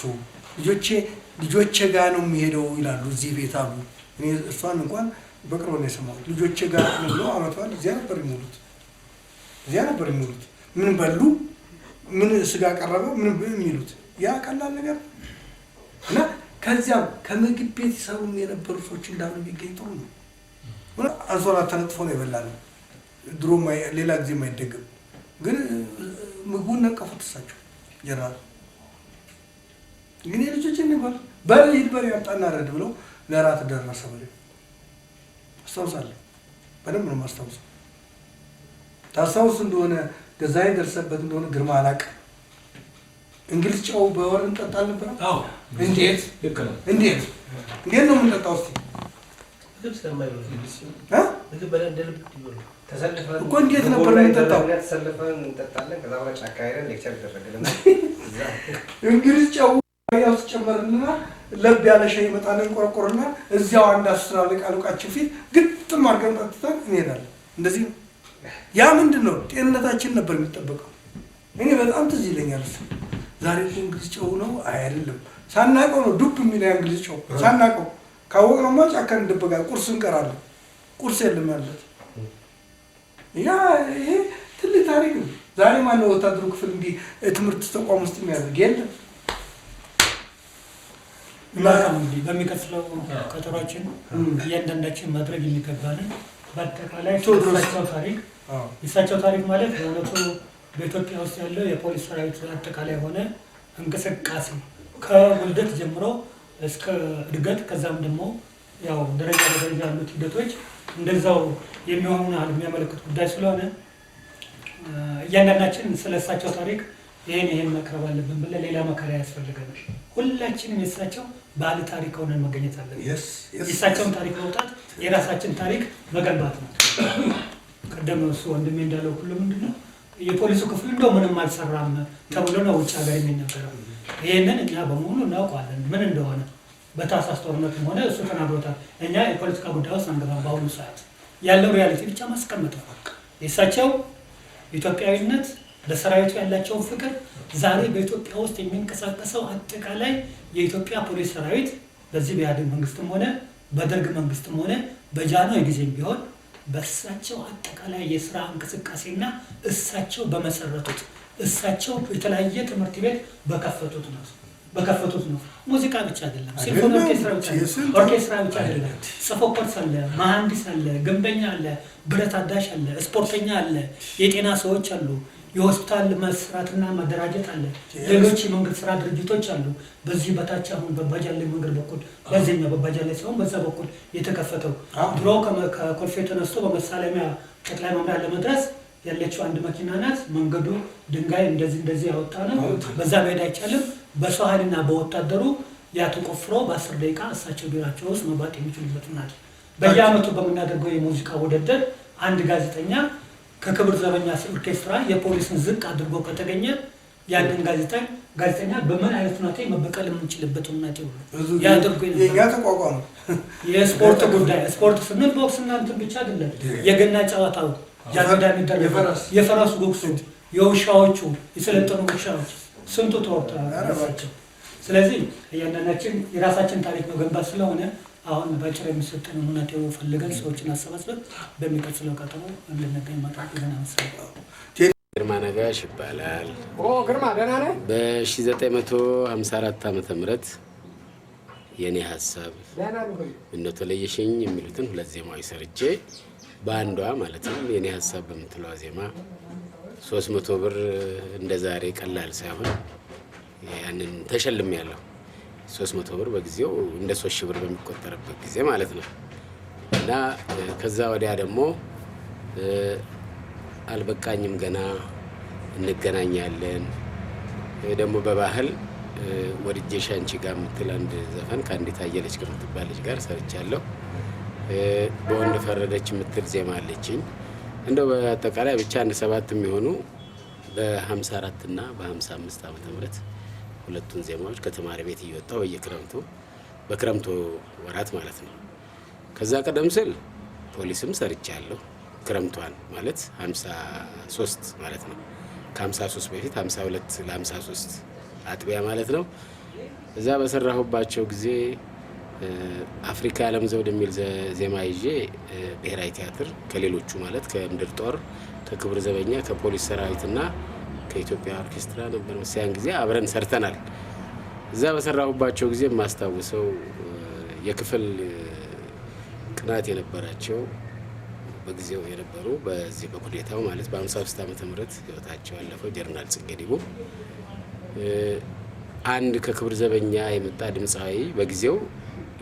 ልጆቼ ጋር ነው የሚሄደው ይላሉ። እዚህ ቤት አሉ። እኔ እሷን እንኳን በቅርብ ነው የሰማሁት። ልጆቼ ጋር ነው አመት በዓል እዚያ ነበር የሚውሉት። ምን በሉ፣ ምን ስጋ ቀረበ፣ ምን የሚሉት ያ ቀላል ነገር እና ከዚያም ከምግብ ቤት ይሰሩ የነበሩ ሰዎች እንዳሉ ቢገኝ ጥሩ ነው። አንሶላ ተነጥፎ ነው የበላነው። ድሮ ሌላ ጊዜ የማይደገም ግን ምግቡን ነቀፉት እሳቸው ጀነራል። ግን የልጆች የሚባል በልሂድ በሬ ያምጣና ረድ ብለው ለራት ደረሰ። በሬ አስታውሳለሁ፣ በደንብ ነው የማስታውሰው። ታስታውስ እንደሆነ ገዛኸኝ ደርሰበት እንደሆነ ግርማ አላውቅም። እንግሊዝ ጨው በወር እንጠጣ ነበር። እንዴት ነው የምንጠጣው? እስኪ እኮ እንዴት ነበር የምንጠጣው? እንግሊዝ ጨው ያው ጨመርንና ለብ ያለ ሻይ ይመጣልን ቆርቆርና እዚያው አንድ 10 አለቃችን ፊት ግጥም አድርገን ጠጥተን እንሄዳለን። እንደዚህ ነው። ያ ምንድን ነው ጤንነታችን ነበር የሚጠበቀው። እኔ በጣም ትዝ ይለኛል። ዛሬ እንግሊዝ ጨው ነው አይደለም፣ ሳናቀው ነው ዱብ የሚለው እንግሊዝ ጨው ሳናቀው። ካወቅነውማ ጫካ እንደበቃለን፣ ቁርስ እንቀራለን። ቁርስ የለም ያለት ያ ይሄ ትልቅ ታሪክ ነው። ዛሬ ማነው ወታደሩ ክፍል እንዲህ ትምህርት ተቋም ውስጥ የሚያደርግ የለም። በሚቀጥለው ቀጠሯችን እያንዳንዳችን ማድረግ የሚገባንን በአጠቃላይ የእሳቸው ታሪክ ማለት በእውነቱ በኢትዮጵያ ውስጥ ያለው የፖሊስ ሰራዊት አጠቃላይ የሆነ እንቅስቃሴ ከውልደት ጀምሮ እስከ እድገት ከዛም ደግሞ ያው ደረጃ በደረጃ ያሉት ሂደቶች እንደዛው የሚሆኑ ያህል የሚያመለክት ጉዳይ ስለሆነ እያንዳንዳችን ስለ እሳቸው ታሪክ ይሄን መቅረብ አለብን ብለን ሌላ መከራ ያስፈልገናል። ሁላችንም የእሳቸው ባለ ታሪክ ሆነን መገኘት አለብን። የእሳቸውን ታሪክ መውጣት የራሳችን ታሪክ መገንባት ነው። ቀደም እሱ ወንድሜ እንዳለው ሁሉ ምንድነው የፖሊሱ ክፍል እንደው ምንም አልሰራም ተብሎ ነው ውጭ ሀገር የሚነበረው። ይሄንን እኛ በሙሉ እናውቀዋለን ምን እንደሆነ። በታህሳስ ጦርነትም ሆነ እሱ ተናግሮታል። እኛ የፖለቲካ ጉዳይ ውስጥ አንገባም። በአሁኑ ሰዓት ያለው ሪያሊቲ ብቻ ማስቀመጥ ነው። የእሳቸው ኢትዮጵያዊነት፣ ለሰራዊቱ ያላቸውን ፍቅር፣ ዛሬ በኢትዮጵያ ውስጥ የሚንቀሳቀሰው አጠቃላይ የኢትዮጵያ ፖሊስ ሰራዊት በዚህ በኢህአዴግ መንግስትም ሆነ በደርግ መንግስትም ሆነ በጃንሆይ ጊዜም ቢሆን በእሳቸው አጠቃላይ የስራ እንቅስቃሴና እሳቸው በመሰረቱት እሳቸው የተለያየ ትምህርት ቤት በከፈቱት ነው። ሙዚቃ ብቻ አይደለም፣ ሲምፎኒ ኦርኬስትራ ብቻ አይደለም። ጽፎኮርስ አለ፣ መሐንዲስ አለ፣ ግንበኛ አለ፣ ብረት አዳሽ አለ፣ ስፖርተኛ አለ፣ የጤና ሰዎች አሉ፣ የሆስፒታል መስራትና ማደራጀት አለ፣ ሌሎች የመንግስት ስራ ድርጅቶች አሉ። በዚህ በታች አሁን በባጃሌ መንገድ በኩል በዚህኛው በባጃሌ ሳይሆን በዛ በኩል የተከፈተው ድሮ ከኮልፌ ተነስቶ በመሳለሚያ ጠቅላይ መምሪያ ለመድረስ ያለችው አንድ መኪና ናት። መንገዱ ድንጋይ እንደዚህ ያወጣ ነው። በዛ መሄድ አይቻልም። በሰው ኃይልና በወታደሩ ያ ተቆፍሮ በ10 ደቂቃ እሳቸው ቢሯቸው ውስጥ መግባት የሚችሉበት ናት። በየአመቱ በምናደርገው የሙዚቃ ውድድር አንድ ጋዜጠኛ ከክብር ዘበኛ ኦርኬስትራ የፖሊስን ዝቅ አድርጎ ከተገኘ ያንን ጋዜጠኛ በምን አይነት ሁኔታ መበቀል የምንችልበት ሁኔታ ሁሉ ያደርጉ ተቋቋሙ። የስፖርት ጉዳይ ስፖርት ስንል ቦክስና እንትን ብቻ አይደለም። የገና ጨዋታው ጃንሜዳ የሚደረገው የፈረሱ ቦክሱ፣ የውሻዎቹ የሰለጠኑ ውሻዎች ስንቱ ተወርተዋል። ስለዚህ እያንዳንዳችን የራሳችን ታሪክ መገንባት ስለሆነ አሁን ባጭር የሚሰጠን ሁኔታው ፈልገን ሰዎችን አሰባስበን በሚቀጥለው ቀጠሮ እንድንገኝ ማጣት ይዘናል። ግርማ ነጋሽ ይባላል። ግርማ ደህና ነህ? በ1954 ዓመተ ምህረት የኔ ሐሳብ ምነው ተለየሽኝ የሚሉትን 2 ዜማዎች ሰርቼ በአንዷ ማለትም የኔ ሐሳብ በምትለው ዜማ 300 ብር እንደዛሬ ቀላል ሳይሆን ያንን ተሸልሜያለሁ። 300 ብር በጊዜው እንደ 3000 ብር በሚቆጠርበት ጊዜ ማለት ነው። እና ከዛ ወዲያ ደግሞ አልበቃኝም ገና እንገናኛለን ደግሞ በባህል ወድጄሽ አንቺ ጋር የምትል አንድ ዘፈን ከአንዲት አየለች ከምትባል ልጅ ጋር ሰርቻለሁ። በወንድ ፈረደች የምትል ዜማ አለችኝ። እንደው በአጠቃላይ ብቻ አንድ 7 የሚሆኑ በ54 እና በ55 ዓመተ ምህረት ሁለቱን ዜማዎች ከተማሪ ቤት እየወጣሁ በየክረምቱ በክረምቱ ወራት ማለት ነው። ከዛ ቀደም ስል ፖሊስም ሰርቻለሁ። ክረምቷን ማለት 53 ማለት ነው። ከ53 በፊት 52 ለ53 አጥቢያ ማለት ነው። እዛ በሰራሁባቸው ጊዜ አፍሪካ ዓለም ዘውድ የሚል ዜማ ይዤ ብሔራዊ ቲያትር ከሌሎቹ ማለት ከምድር ጦር፣ ከክብር ዘበኛ፣ ከፖሊስ ሰራዊትና ከኢትዮጵያ ኦርኬስትራ ነበር መሰያን ጊዜ አብረን ሰርተናል። እዛ በሰራሁባቸው ጊዜ የማስታውሰው የክፍል ቅናት የነበራቸው በጊዜው የነበሩ በዚህ በኩዴታው ማለት በ53 ዓመተ ምህረት ህይወታቸው ያለፈው ጀነራል ጽጌ ዲቦ አንድ ከክብር ዘበኛ የመጣ ድምፃዊ በጊዜው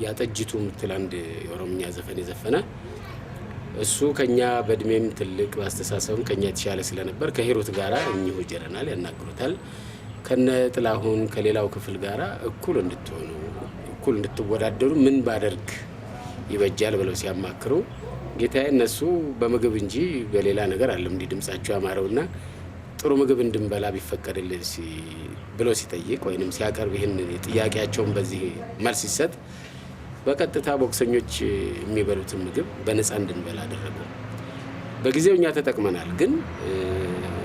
ያጠጅቱ ምትል አንድ የኦሮምኛ ዘፈን የዘፈነ እሱ ከኛ በእድሜም ትልቅ በአስተሳሰብም ከኛ የተሻለ ስለነበር ከሂሩት ጋራ እኚሁ ጀነራል ያናግሩታል። ከነ ጥላሁን ከሌላው ክፍል ጋራ እኩል እንድትሆኑ እኩል እንድትወዳደሩ ምን ባደርግ ይበጃል ብለው ሲያማክሩ ጌታዬ እነሱ በምግብ እንጂ በሌላ ነገር አለም እንዲ ድምጻቸው ያማረውና ጥሩ ምግብ እንድንበላ ቢፈቀድልን ብሎ ሲጠይቅ ወይንም ሲያቀርብ ይሄን ጥያቄያቸውን በዚህ መልስ ሲሰጥ በቀጥታ ቦክሰኞች የሚበሉትን ምግብ በነፃ እንድንበላ አደረጉ። በጊዜው እኛ ተጠቅመናል። ግን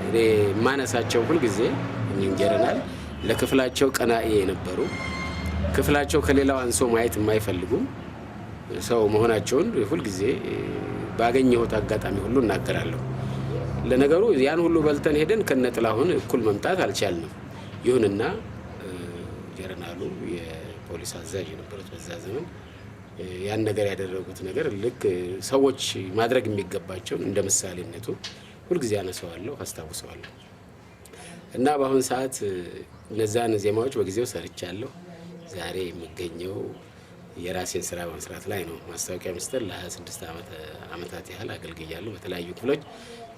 እኔ ማነሳቸው ሁሉ ጊዜ እንጀረናል ለክፍላቸው ቀናኢ የነበሩ ክፍላቸው ከሌላው አንሶ ማየት የማይፈልጉ ሰው መሆናቸውን ሁሉ ጊዜ ባገኘሁት አጋጣሚ ሁሉ እናገራለሁ። ለነገሩ ያን ሁሉ በልተን ሄደን ከነጥላሁን እኩል መምጣት አልቻልንም። ይሁንና ጀነራሉ የፖሊስ አዛዥ የነበሩት በዛ ዘመን ያን ነገር ያደረጉት ነገር ልክ ሰዎች ማድረግ የሚገባቸው እንደ ምሳሌነቱ ሁሉ ጊዜ አነሳዋለሁ፣ አስታውሰዋለሁ። እና በአሁን ሰዓት እነዛን ዜማዎች በጊዜው ሰርቻለሁ። ዛሬ የሚገኘው የራሴን ስራ በመስራት ላይ ነው። ማስታወቂያ ሚኒስቴር ለ26 ዓመታት ያህል አገልግያለሁ በተለያዩ ክፍሎች።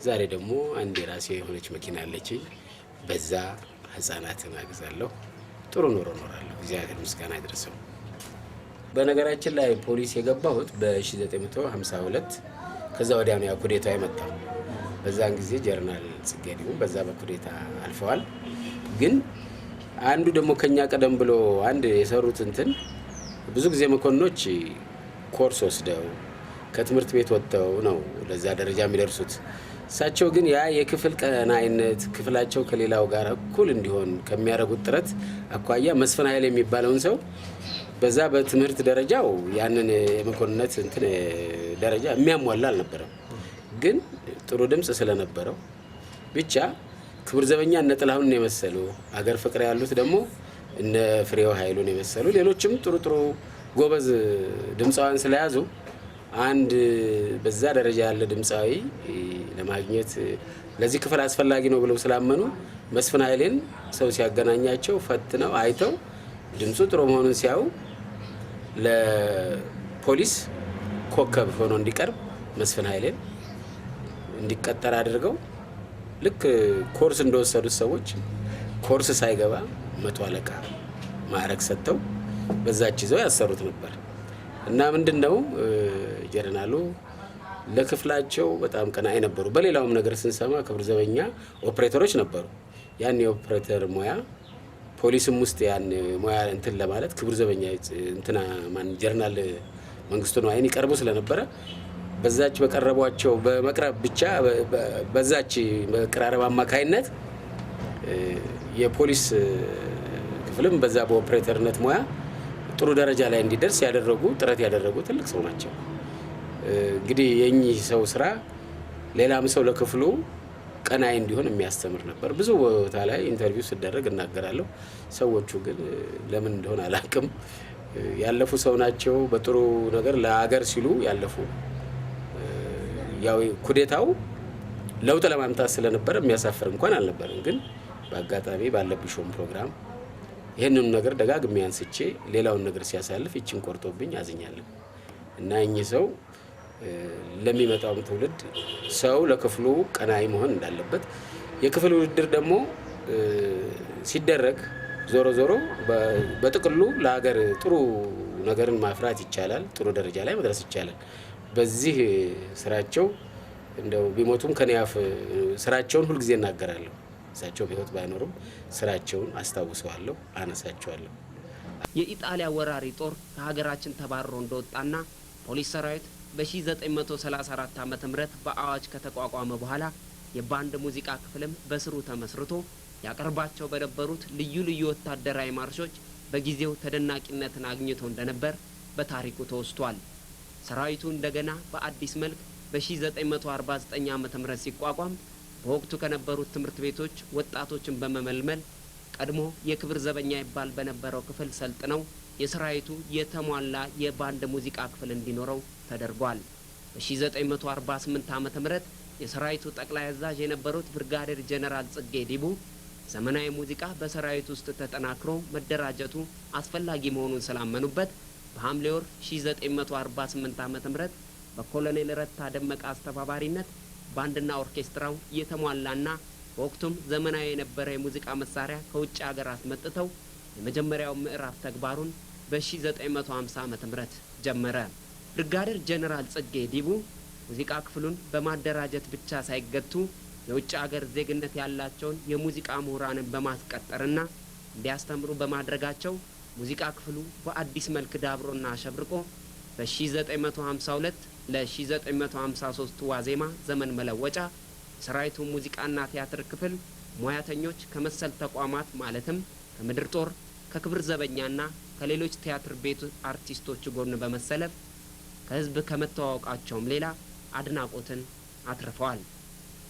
ዛሬ ደግሞ አንድ የራሴ የሆነች መኪና አለችኝ። በዛ ህፃናትን አግዛለሁ። ጥሩ ኑሮ እኖራለሁ። እግዚአብሔር ምስጋና ይድረሰው። በነገራችን ላይ ፖሊስ የገባሁት በ1952 ከዛ ወዲያ ነው ኩዴታ የመጣው። በዛን ጊዜ ጀነራል ጽጌ ዲቦ በዛ በኩዴታ አልፈዋል። ግን አንዱ ደግሞ ከኛ ቀደም ብሎ አንድ የሰሩት እንትን ብዙ ጊዜ መኮንኖች ኮርስ ወስደው ከትምህርት ቤት ወጥተው ነው ለዛ ደረጃ የሚደርሱት። እሳቸው ግን ያ የክፍል ቀናኢነት ክፍላቸው ከሌላው ጋር እኩል እንዲሆን ከሚያደርጉት ጥረት አኳያ መስፍን ኃይል የሚባለውን ሰው በዛ በትምህርት ደረጃው ያንን የመኮንነት እንትን ደረጃ የሚያሟላ አልነበረም። ግን ጥሩ ድምጽ ስለነበረው ብቻ ክብር ዘበኛ እነ ጥላሁን የመሰሉ አገር ፍቅር ያሉት ደግሞ እነ ፍሬው ኃይሉን የመሰሉ ሌሎችም ጥሩ ጥሩ ጎበዝ ድምፃውያን ስለያዙ አንድ በዛ ደረጃ ያለ ድምፃዊ ለማግኘት ለዚህ ክፍል አስፈላጊ ነው ብለው ስላመኑ መስፍን ኃይሌን ሰው ሲያገናኛቸው ፈትነው አይተው ድምፁ ጥሩ መሆኑን ሲያዩ ለፖሊስ ኮከብ ሆኖ እንዲቀርብ መስፍን ኃይሌን እንዲቀጠር አድርገው ልክ ኮርስ እንደወሰዱት ሰዎች ኮርስ ሳይገባ 100 አለቃ ማዕረግ ሰጥተው በዛች ይዘው ያሰሩት ነበር። እና ምንድነው ጀነራሉ ለክፍላቸው በጣም ቀናኢ ነበሩ። በሌላውም ነገር ስንሰማ ክብር ዘበኛ ኦፕሬተሮች ነበሩ። ያን የኦፕሬተር ሙያ ፖሊስም ውስጥ ያን ሙያ እንትን ለማለት ክብር ዘበኛ እንትና ማን ጀነራል መንግስቱ ነው አይን ይቀርቡ ስለነበረ በዛች በቀረቧቸው በመቅረብ ብቻ በዛች በቅራረብ አማካይነት የፖሊስ ክፍልም በዛ በኦፕሬተርነት ሙያ ጥሩ ደረጃ ላይ እንዲደርስ ያደረጉ ጥረት ያደረጉ ትልቅ ሰው ናቸው። እንግዲህ የኚህ ሰው ስራ ሌላም ሰው ለክፍሉ ቀናኢ እንዲሆን የሚያስተምር ነበር። ብዙ ቦታ ላይ ኢንተርቪው ሲደረግ እናገራለሁ። ሰዎቹ ግን ለምን እንደሆነ አላውቅም ያለፉ ሰው ናቸው። በጥሩ ነገር ለሀገር ሲሉ ያለፉ ያው ኩዴታው ለውጥ ለማምጣት ስለነበረ የሚያሳፍር እንኳን አልነበረም። ግን በአጋጣሚ ባለብሾም ፕሮግራም ይህንን ነገር ደጋግሜ አንስቼ ሌላውን ነገር ሲያሳልፍ ይችን ቆርጦብኝ አዝኛለሁ እና እኚህ ሰው ለሚመጣው ትውልድ ሰው ለክፍሉ ቀናይ መሆን እንዳለበት የክፍል ውድድር ደግሞ ሲደረግ ዞሮ ዞሮ በጥቅሉ ለሀገር ጥሩ ነገርን ማፍራት ይቻላል፣ ጥሩ ደረጃ ላይ መድረስ ይቻላል። በዚህ ስራቸው እንደው ቢሞቱም ከኒያፍ ስራቸውን ሁሉ ጊዜ እናገራለሁ። እሳቸው በህይወት ባይኖሩም ስራቸውን አስታውሰዋለሁ፣ አነሳቸዋለሁ። የኢጣሊያ ወራሪ ጦር ከሀገራችን ተባርሮ እንደወጣና ፖሊስ ሰራዊት በ1934 ዓ.ም በአዋጅ ከተቋቋመ በኋላ የባንድ ሙዚቃ ክፍልም በስሩ ተመስርቶ ያቀርባቸው በነበሩት ልዩ ልዩ ወታደራዊ ማርሾች በጊዜው ተደናቂነትን አግኝቶ እንደነበር በታሪኩ ተወስቷል። ሰራዊቱ እንደገና በአዲስ መልክ በ1949 ዓ.ም ሲቋቋም በወቅቱ ከነበሩት ትምህርት ቤቶች ወጣቶችን በመመልመል ቀድሞ የክብር ዘበኛ ይባል በነበረው ክፍል ሰልጥነው የሰራዊቱ የተሟላ የባንድ ሙዚቃ ክፍል እንዲኖረው ተደርጓል። በ1948 ዓ.ም የሰራዊቱ ጠቅላይ አዛዥ የነበሩት ብርጋዴር ጀነራል ጽጌ ዲቡ ዘመናዊ ሙዚቃ በሰራዊቱ ውስጥ ተጠናክሮ መደራጀቱ አስፈላጊ መሆኑን ስላመኑበት በሐምሌ ወር 1948 ዓ.ም በኮሎኔል ረታ ደመቀ አስተባባሪነት ባንድና ኦርኬስትራው የተሟላና በወቅቱም ዘመናዊ የነበረ የሙዚቃ መሳሪያ ከውጭ ሀገራት መጥተው የመጀመሪያው ምዕራፍ ተግባሩን በ1950 ዓ.ም ጀመረ። ብርጋዴር ጀነራል ጽጌ ዲቡ ሙዚቃ ክፍሉን በማደራጀት ብቻ ሳይገቱ የውጭ ሀገር ዜግነት ያላቸውን የሙዚቃ ምሁራንን በማስቀጠርና እንዲያስተምሩ በማድረጋቸው ሙዚቃ ክፍሉ በአዲስ መልክ ዳብሮና አሸብርቆ በ1952 ለ1953 ዋዜማ ዘመን መለወጫ የሰራዊቱ ሙዚቃና ቲያትር ክፍል ሙያተኞች ከመሰል ተቋማት ማለትም ከምድር ጦር፣ ከክብር ዘበኛና ከሌሎች ቲያትር ቤት አርቲስቶች ጎን በመሰለፍ ከህዝብ ከመተዋወቃቸውም ሌላ አድናቆትን አትርፈዋል።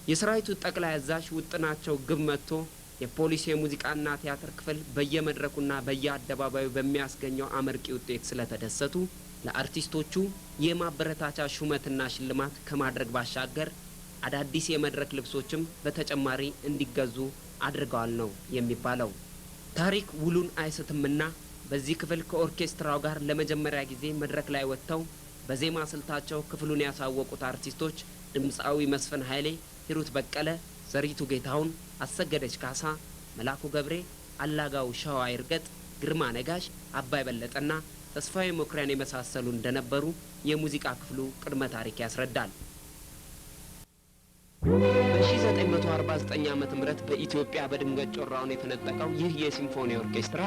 የሰራዊቱ ጠቅላይ አዛዥ ውጥናቸው ግብ መጥቶ የፖሊስ የሙዚቃና ቲያትር ክፍል በየመድረኩና በየአደባባዩ በሚያስገኘው አመርቂ ውጤት ስለተደሰቱ ለአርቲስቶቹ የማበረታቻ ሹመትና ሽልማት ከማድረግ ባሻገር አዳዲስ የመድረክ ልብሶችም በተጨማሪ እንዲገዙ አድርገዋል ነው የሚባለው። ታሪክ ውሉን አይስትምና በዚህ ክፍል ከኦርኬስትራው ጋር ለመጀመሪያ ጊዜ መድረክ ላይ ወጥተው በዜማ ስልታቸው ክፍሉን ያሳወቁት አርቲስቶች ድምፃዊ መስፍን ኃይሌ፣ ሂሩት በቀለ፣ ዘሪቱ ጌታሁን፣ አሰገደች ካሳ፣ መላኩ ገብሬ፣ አላጋው ሸዋ ይርገጥ፣ ግርማ ነጋሽ፣ አባይ በለጠና ተስፋዬ መኩሪያን የመሳሰሉ እንደነበሩ የሙዚቃ ክፍሉ ቅድመ ታሪክ ያስረዳል። በ1949 ዓ.ም በኢትዮጵያ በድንገት ጮራውን የፈነጠቀው ይህ የሲምፎኒ ኦርኬስትራ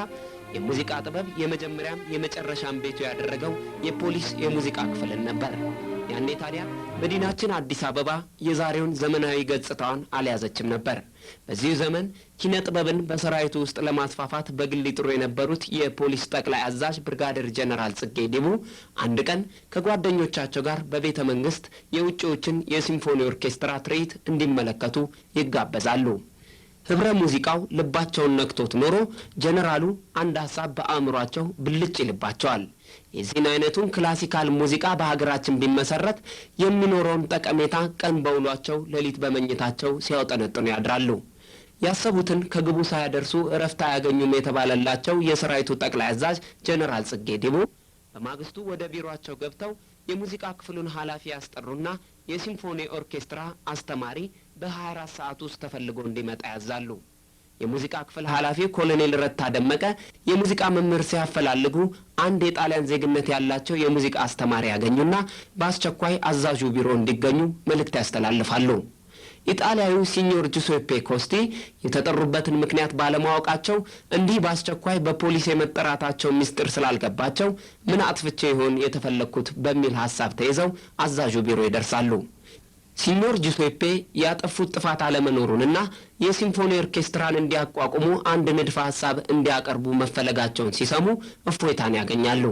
የሙዚቃ ጥበብ የመጀመሪያም የመጨረሻም ቤቱ ያደረገው የፖሊስ የሙዚቃ ክፍልን ነበር። ያኔ ታዲያ መዲናችን አዲስ አበባ የዛሬውን ዘመናዊ ገጽታዋን አልያዘችም ነበር። በዚህ ዘመን ኪነ ጥበብን በሰራዊቱ ውስጥ ለማስፋፋት በግል ይጥሩ የነበሩት የፖሊስ ጠቅላይ አዛዥ ብርጋዴር ጀነራል ጽጌ ዲቡ አንድ ቀን ከጓደኞቻቸው ጋር በቤተ መንግስት የውጭዎችን የሲምፎኒ ኦርኬስትራ ትርኢት እንዲመለከቱ ይጋበዛሉ። ህብረ ሙዚቃው ልባቸውን ነክቶት ኖሮ ጀነራሉ አንድ ሀሳብ በአእምሯቸው ብልጭ ይልባቸዋል። የዚህን አይነቱን ክላሲካል ሙዚቃ በሀገራችን ቢመሰረት የሚኖረውን ጠቀሜታ ቀን በውሏቸው ሌሊት በመኝታቸው ሲያውጠነጥኑ ያድራሉ። ያሰቡትን ከግቡ ሳያደርሱ እረፍት አያገኙም የተባለላቸው የሰራዊቱ ጠቅላይ አዛዥ ጀነራል ጽጌ ዲቡ በማግስቱ ወደ ቢሮአቸው ገብተው የሙዚቃ ክፍሉን ኃላፊ ያስጠሩና የሲምፎኒ ኦርኬስትራ አስተማሪ በ24 ሰዓት ውስጥ ተፈልጎ እንዲመጣ ያዛሉ። የሙዚቃ ክፍል ኃላፊ ኮሎኔል ረታ ደመቀ የሙዚቃ መምህር ሲያፈላልጉ አንድ የጣሊያን ዜግነት ያላቸው የሙዚቃ አስተማሪ ያገኙና በአስቸኳይ አዛዡ ቢሮ እንዲገኙ መልእክት ያስተላልፋሉ። ኢጣሊያዊ ሲኞር ጁሴፔ ኮስቲ የተጠሩበትን ምክንያት ባለማወቃቸው እንዲህ በአስቸኳይ በፖሊስ የመጠራታቸው ምስጢር ስላልገባቸው ምን አጥፍቼ ይሆን የተፈለግኩት በሚል ሀሳብ ተይዘው አዛዡ ቢሮ ይደርሳሉ። ሲኞር ጁሴፔ ያጠፉት ጥፋት አለመኖሩንና የሲምፎኒ ኦርኬስትራን እንዲያቋቁሙ አንድ ንድፈ ሀሳብ እንዲያቀርቡ መፈለጋቸውን ሲሰሙ እፎይታን ያገኛሉ።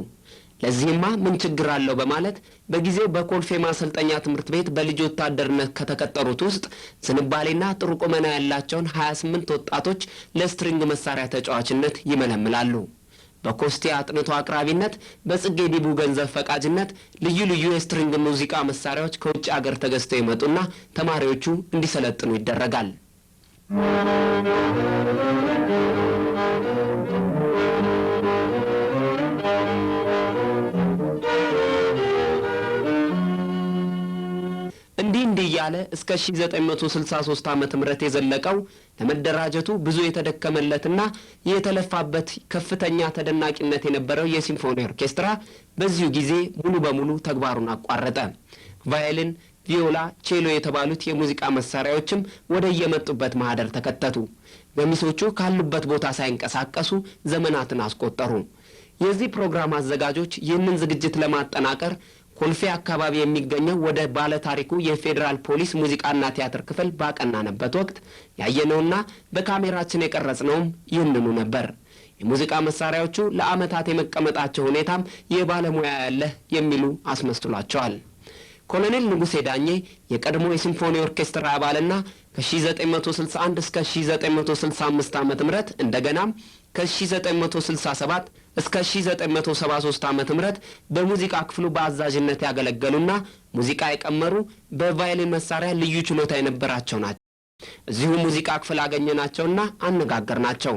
ለዚህማ ምን ችግር አለው በማለት በጊዜው በኮልፌ ማሰልጠኛ ትምህርት ቤት በልጅ ወታደርነት ከተቀጠሩት ውስጥ ዝንባሌና ጥሩ ቁመና ያላቸውን 28 ወጣቶች ለስትሪንግ መሳሪያ ተጫዋችነት ይመለምላሉ። በኮስቴ አጥንቶ አቅራቢነት በጽጌ ዲቡ ገንዘብ ፈቃጅነት ልዩ ልዩ የስትሪንግ ሙዚቃ መሳሪያዎች ከውጭ አገር ተገዝተው ይመጡና ተማሪዎቹ እንዲሰለጥኑ ይደረጋል። እንዲህ እያለ እስከ 1963 ዓመተ ምህረት የዘለቀው ለመደራጀቱ ብዙ የተደከመለትና የተለፋበት ከፍተኛ ተደናቂነት የነበረው የሲምፎኒ ኦርኬስትራ በዚሁ ጊዜ ሙሉ በሙሉ ተግባሩን አቋረጠ። ቫዮሊን፣ ቪዮላ፣ ቼሎ የተባሉት የሙዚቃ መሳሪያዎችም ወደ የመጡበት ማህደር ተከተቱ። ገሚሶቹ ካሉበት ቦታ ሳይንቀሳቀሱ ዘመናትን አስቆጠሩ። የዚህ ፕሮግራም አዘጋጆች ይህንን ዝግጅት ለማጠናቀር ኮልፌ አካባቢ የሚገኘው ወደ ባለ ታሪኩ የፌዴራል ፖሊስ ሙዚቃና ቲያትር ክፍል ባቀናነበት ወቅት ያየነውና በካሜራችን የቀረጽነውም ይህንኑ ነበር። የሙዚቃ መሳሪያዎቹ ለዓመታት የመቀመጣቸው ሁኔታም የባለሙያ ያለህ የሚሉ አስመስሏቸዋል። ኮሎኔል ንጉሴ ዳኜ የቀድሞ የሲምፎኒ ኦርኬስትራ አባልና ከ1961 እስከ 1965 ዓ.ም እንደገናም ከ1967 እስከ 1973 ዓ.ም በሙዚቃ ክፍሉ በአዛዥነት ያገለገሉና ሙዚቃ የቀመሩ በቫዮሊን መሳሪያ ልዩ ችሎታ የነበራቸው ናቸው። እዚሁ ሙዚቃ ክፍል አገኘናቸውና አነጋገርናቸው።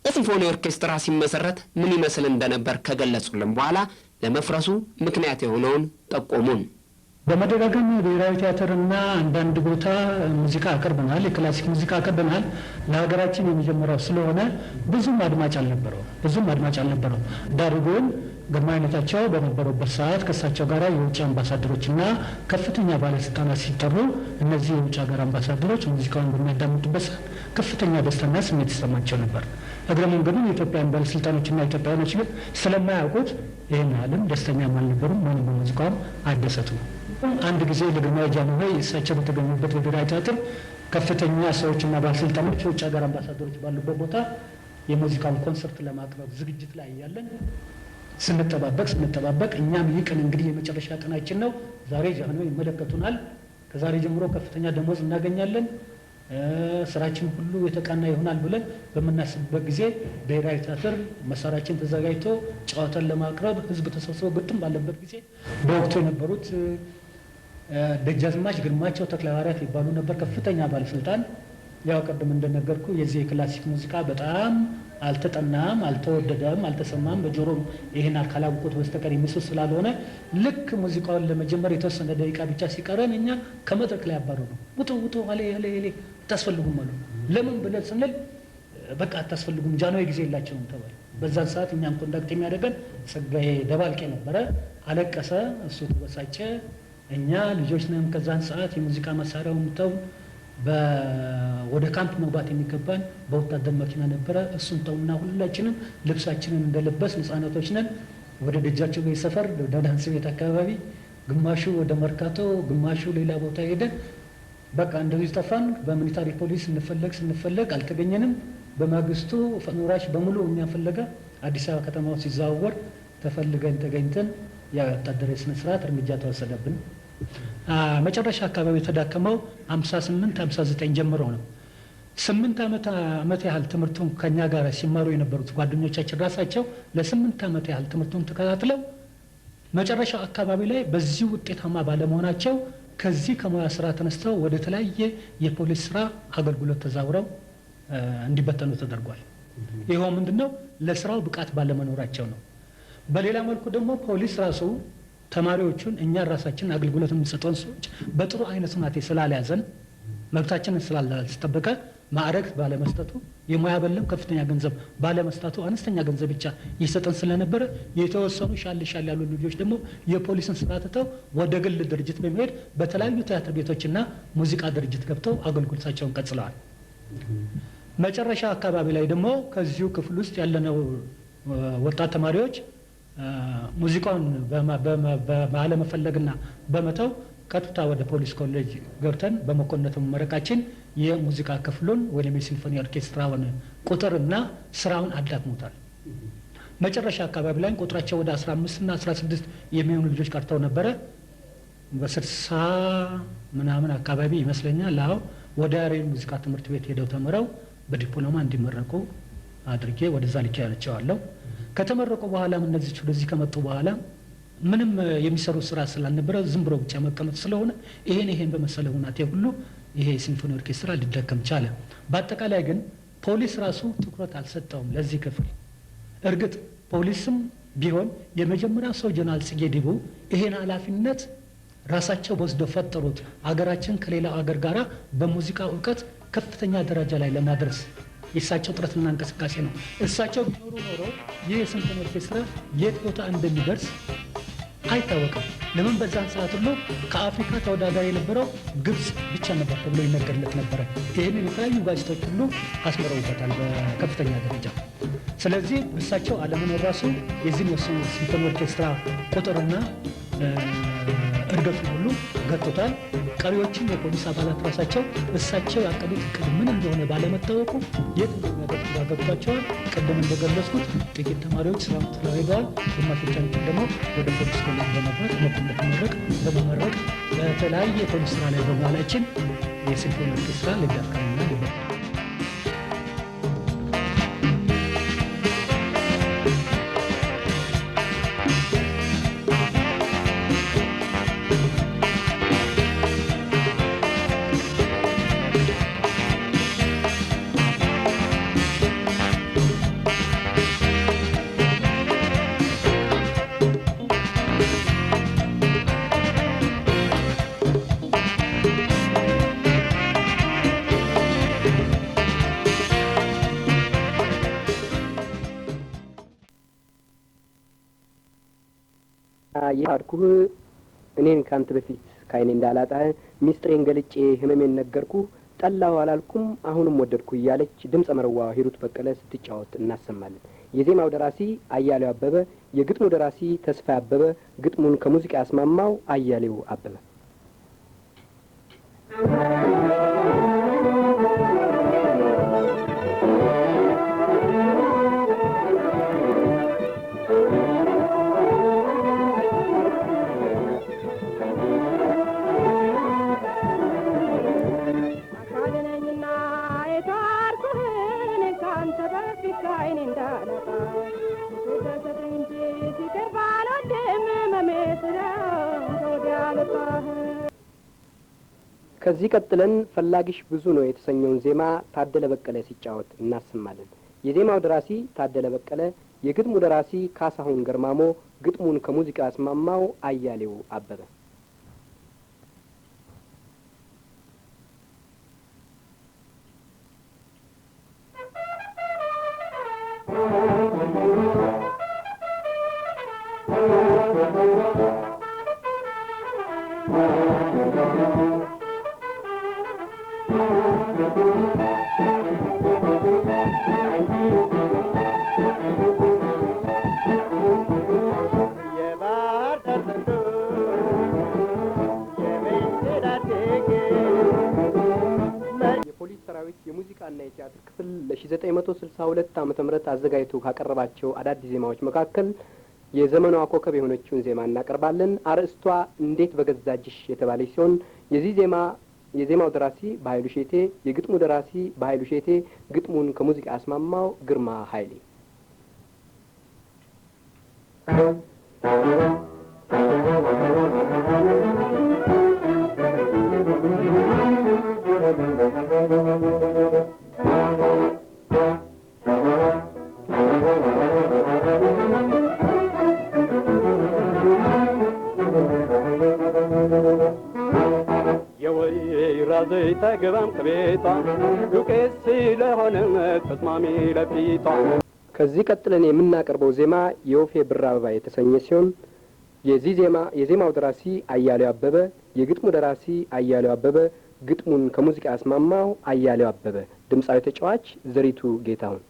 የሲምፎኒ ኦርኬስትራ ሲመሰረት ምን ይመስል እንደነበር ከገለጹልን በኋላ ለመፍረሱ ምክንያት የሆነውን ጠቆሙን። በመደጋገም ብሔራዊ ቲያትርና አንዳንድ ቦታ ሙዚቃ አቅርበናል፣ የክላሲክ ሙዚቃ አቅርበናል። ለሀገራችን የመጀመሪያው ስለሆነ ብዙም አድማጭ አልነበረው። ዳሩ ግን ግርማዊነታቸው በነበሩበት ሰዓት ከእሳቸው ጋር የውጭ አምባሳደሮችና ከፍተኛ ባለስልጣናት ሲጠሩ እነዚህ የውጭ ሀገር አምባሳደሮች ሙዚቃውን በሚያዳምጡበት ሰዓት ከፍተኛ ደስታና ስሜት ይሰማቸው ነበር። እግረ መንገዱን የኢትዮጵያን ባለስልጣኖችና ኢትዮጵያውያኖች ግን ስለማያውቁት ይህን ያህልም ደስተኛም አልነበሩም፣ ወይም በሙዚቃውም አይደሰቱም። አንድ ጊዜ ለግርማዊ ጃንሆይ እሳቸው በተገኙበት በብሔራዊ ቲያትር ከፍተኛ ሰዎችና ባለስልጣኖች የውጭ ሀገር አምባሳደሮች ባሉበት ቦታ የሙዚቃውን ኮንሰርት ለማቅረብ ዝግጅት ላይ እያለን ስንጠባበቅ እኛም ይህ ቀን እንግዲህ የመጨረሻ ቀናችን ነው፣ ዛሬ ጃንሆይ ይመለከቱናል፣ ከዛሬ ጀምሮ ከፍተኛ ደሞዝ እናገኛለን፣ ስራችን ሁሉ የተቃና ይሆናል ብለን በምናስብበት ጊዜ ብሔራዊ ቲያትር መሳሪያችን ተዘጋጅቶ ጨዋታን ለማቅረብ ህዝብ ተሰብስቦ ግጥም ባለበት ጊዜ በወቅቱ የነበሩት ደጃዝማች ግርማቸው ተክለሐዋርያት ይባሉ ነበር፣ ከፍተኛ ባለስልጣን። ያው ቀደም እንደነገርኩ የዚህ የክላሲክ ሙዚቃ በጣም አልተጠናም፣ አልተወደደም፣ አልተሰማም። በጆሮም ይሄን ካላወቁት በስተቀር የሚስብ ስላልሆነ ልክ ሙዚቃውን ለመጀመር የተወሰነ ደቂቃ ብቻ ሲቀረን እኛ ከመድረክ ላይ ያባረሩ ነው። ውጡ ሀሌ አታስፈልጉም አሉ። ለምን ብለን ስንል በቃ አታስፈልጉም፣ ጃንሆይ ጊዜ የላቸውም ተባለ። በዛን ሰዓት እኛም ኮንዳክት የሚያደርገን ጸጋዬ ደባልቄ ነበረ። አለቀሰ፣ እሱ ተበሳጨ። እኛ ልጆች ነን። ከዛን ሰዓት የሙዚቃ መሳሪያውን ተው፣ ወደ ካምፕ መግባት የሚገባን በወታደር መኪና ነበረ። እሱን ተውና ሁላችንም ልብሳችንን እንደለበስ ህጻናቶች ነን። ወደ ደጃቸው ቤት ሰፈር ወደ ዳንስ ቤት አካባቢ፣ ግማሹ ወደ መርካቶ፣ ግማሹ ሌላ ቦታ ሄደ። በቃ እንደዚህ ጠፋን። በሚሊታሪ ፖሊስ ስንፈለግ አልተገኘንም። በማግስቱ ፈኖራሽ በሙሉ እኛ ፈለገ። አዲስ አበባ ከተማ ውስጥ ሲዘዋወር ተፈልገን ተገኝተን የወታደራዊ ስነ ስርዓት እርምጃ ተወሰደብን። መጨረሻ አካባቢ የተዳከመው 58 59 ጀምሮ ነው። 8 ዓመት ያህል ትምህርቱን ከኛ ጋር ሲማሩ የነበሩት ጓደኞቻችን ራሳቸው ለ8 ዓመት ያህል ትምህርቱን ተከታትለው መጨረሻው አካባቢ ላይ በዚህ ውጤታማ ባለመሆናቸው ከዚህ ከሙያ ስራ ተነስተው ወደ ተለያየ የፖሊስ ስራ አገልግሎት ተዛውረው እንዲበተኑ ተደርጓል። ይኸው ምንድነው? ለስራው ብቃት ባለመኖራቸው ነው። በሌላ መልኩ ደግሞ ፖሊስ ራሱ ተማሪዎቹን እኛ ራሳችን አገልግሎት የሚሰጠውን ሰዎች በጥሩ አይነት ሁናቴ ስላልያዘን መብታችንን ስላልተጠበቀ ማዕረግ ባለመስጠቱ የሙያ በለም ከፍተኛ ገንዘብ ባለመስጠቱ አነስተኛ ገንዘብ ብቻ ይሰጠን ስለነበረ የተወሰኑ ሻል ያሉ ልጆች ደግሞ የፖሊስን ስራ ትተው ወደ ግል ድርጅት በመሄድ በተለያዩ ቲያትር ቤቶችና ሙዚቃ ድርጅት ገብተው አገልግሎታቸውን ቀጥለዋል። መጨረሻ አካባቢ ላይ ደግሞ ከዚሁ ክፍል ውስጥ ያለነው ወጣት ተማሪዎች ሙዚቃውን ባለመፈለግና በመተው ቀጥታ ወደ ፖሊስ ኮሌጅ ገብተን በመኮንነት መመረቃችን የሙዚቃ ክፍሉን ወይም የሲምፎኒ ኦርኬስትራውን ቁጥርና ስራውን አዳክሞታል። መጨረሻ አካባቢ ላይ ቁጥራቸው ወደ 15 እና 16 የሚሆኑ ልጆች ቀርተው ነበረ። በ60 ምናምን አካባቢ ይመስለኛል አዎ ወደ ያሬድ ሙዚቃ ትምህርት ቤት ሄደው ተምረው በዲፕሎማ እንዲመረቁ አድርጌ ወደዛ ልኬያቸዋለሁ። ከተመረቁ በኋላም እነዚህ ወደዚህ ከመጡ በኋላ ምንም የሚሰሩ ስራ ስላልነበረ ዝም ብሎ ብቻ መቀመጥ ስለሆነ ይሄን በመሰለ ሁናቴ ሁሉ ይሄ ሲምፎኒ ኦርኬስትራ ሊደከም ቻለ። በአጠቃላይ ግን ፖሊስ ራሱ ትኩረት አልሰጠውም ለዚህ ክፍል። እርግጥ ፖሊስም ቢሆን የመጀመሪያው ሰው ጀነራል ጽጌ ዲቡ ይሄን ኃላፊነት ራሳቸው ወስደው ፈጠሩት አገራችን ከሌላ አገር ጋራ በሙዚቃ እውቀት ከፍተኛ ደረጃ ላይ ለማድረስ የእሳቸው ጥረትና እንቅስቃሴ ነው። እሳቸው ቢኖሩ ኖሮ ይህ የሲምፎኒ ኦርኬስትራ የት ቦታ እንደሚደርስ አይታወቅም። ለምን በዛን ሰዓት ሁሉ ከአፍሪካ ተወዳዳሪ የነበረው ግብጽ ብቻ ነበር ተብሎ ይነገርለት ነበረ። ይህንን የተለያዩ ጋዜጦች ሁሉ አስመረውበታል በከፍተኛ ደረጃ። ስለዚህ እሳቸው አለመኖር ራሱ የዚህን ወሰኑ ሲምፎኒ ኦርኬስትራ ቁጥርና እድገቱ ሁሉ ገጥቶታል። ቀሪዎችም የፖሊስ አባላት ራሳቸው እሳቸው ያቀዱት እቅድ ምን እንደሆነ ባለመታወቁ የት እንደሚያደርሱ ገብቷቸዋል። ቅድም እንደገለጽኩት ጥቂት ተማሪዎች ስራውን ጥለው ሄደዋል። ግማሾቻችን ደግሞ ወደ ፖሊስ ኮሌጅ በመግባት በመመረቅ በተለያየ የፖሊስ ስራ ላይ በመዋላችን የሲምፎኒ ኦርኬስትራ ልዳከምና ያድኩህ እኔን ካንተ በፊት ካይኔ እንዳላጣ ሚስጥሬን ገልጬ ህመሜን ነገርኩ ጠላው አላልኩም አሁንም ወደድኩ እያለች ድምጸ መረዋ ሂሩት በቀለ ስትጫወት እናሰማለን። የዜማው ደራሲ አያሌው አበበ፣ የግጥሙ ደራሲ ተስፋ አበበ፣ ግጥሙን ከሙዚቃ ያስማማው አያሌው አበበ። ከዚህ ቀጥለን ፈላጊሽ ብዙ ነው የተሰኘውን ዜማ ታደለ በቀለ ሲጫወት እናሰማለን። የዜማው ደራሲ ታደለ በቀለ፣ የግጥሙ ደራሲ ካሳሁን ገርማሞ፣ ግጥሙን ከሙዚቃ ያስማማው አያሌው አበበ። የፖሊስ ሰራዊት የሙዚቃና የቲያትር ክፍል ለ1962 ዓ.ም አዘጋጅቶ ካቀረባቸው አዳዲስ ዜማዎች መካከል የዘመኗ ኮከብ የሆነችውን ዜማ እናቀርባለን። አርዕስቷ እንዴት በገዛጅሽ የተባለች ሲሆን የዜማው ደራሲ በኃይሉ ሼቴ፣ የግጥሙ ደራሲ በኃይሉ ሼቴ፣ ግጥሙን ከሙዚቃ ያስማማው ግርማ ኃይሌ። የወይራ ዘይት አይገባም ከቤቷ ዱቄት ስለሆነ ተስማሚ ለፊቷ። ከዚህ ቀጥለን የምናቀርበው ዜማ የወፌ ብር አበባ የተሰኘ ሲሆን የዜማው ደራሲ አያሌው አበበ፣ የግጥሙ ደራሲ አያሌው አበበ፣ ግጥሙን ከሙዚቃ ያስማማው አያሌው አበበ፣ ድምፃዊ ተጫዋች ዘሪቱ ጌታሁን።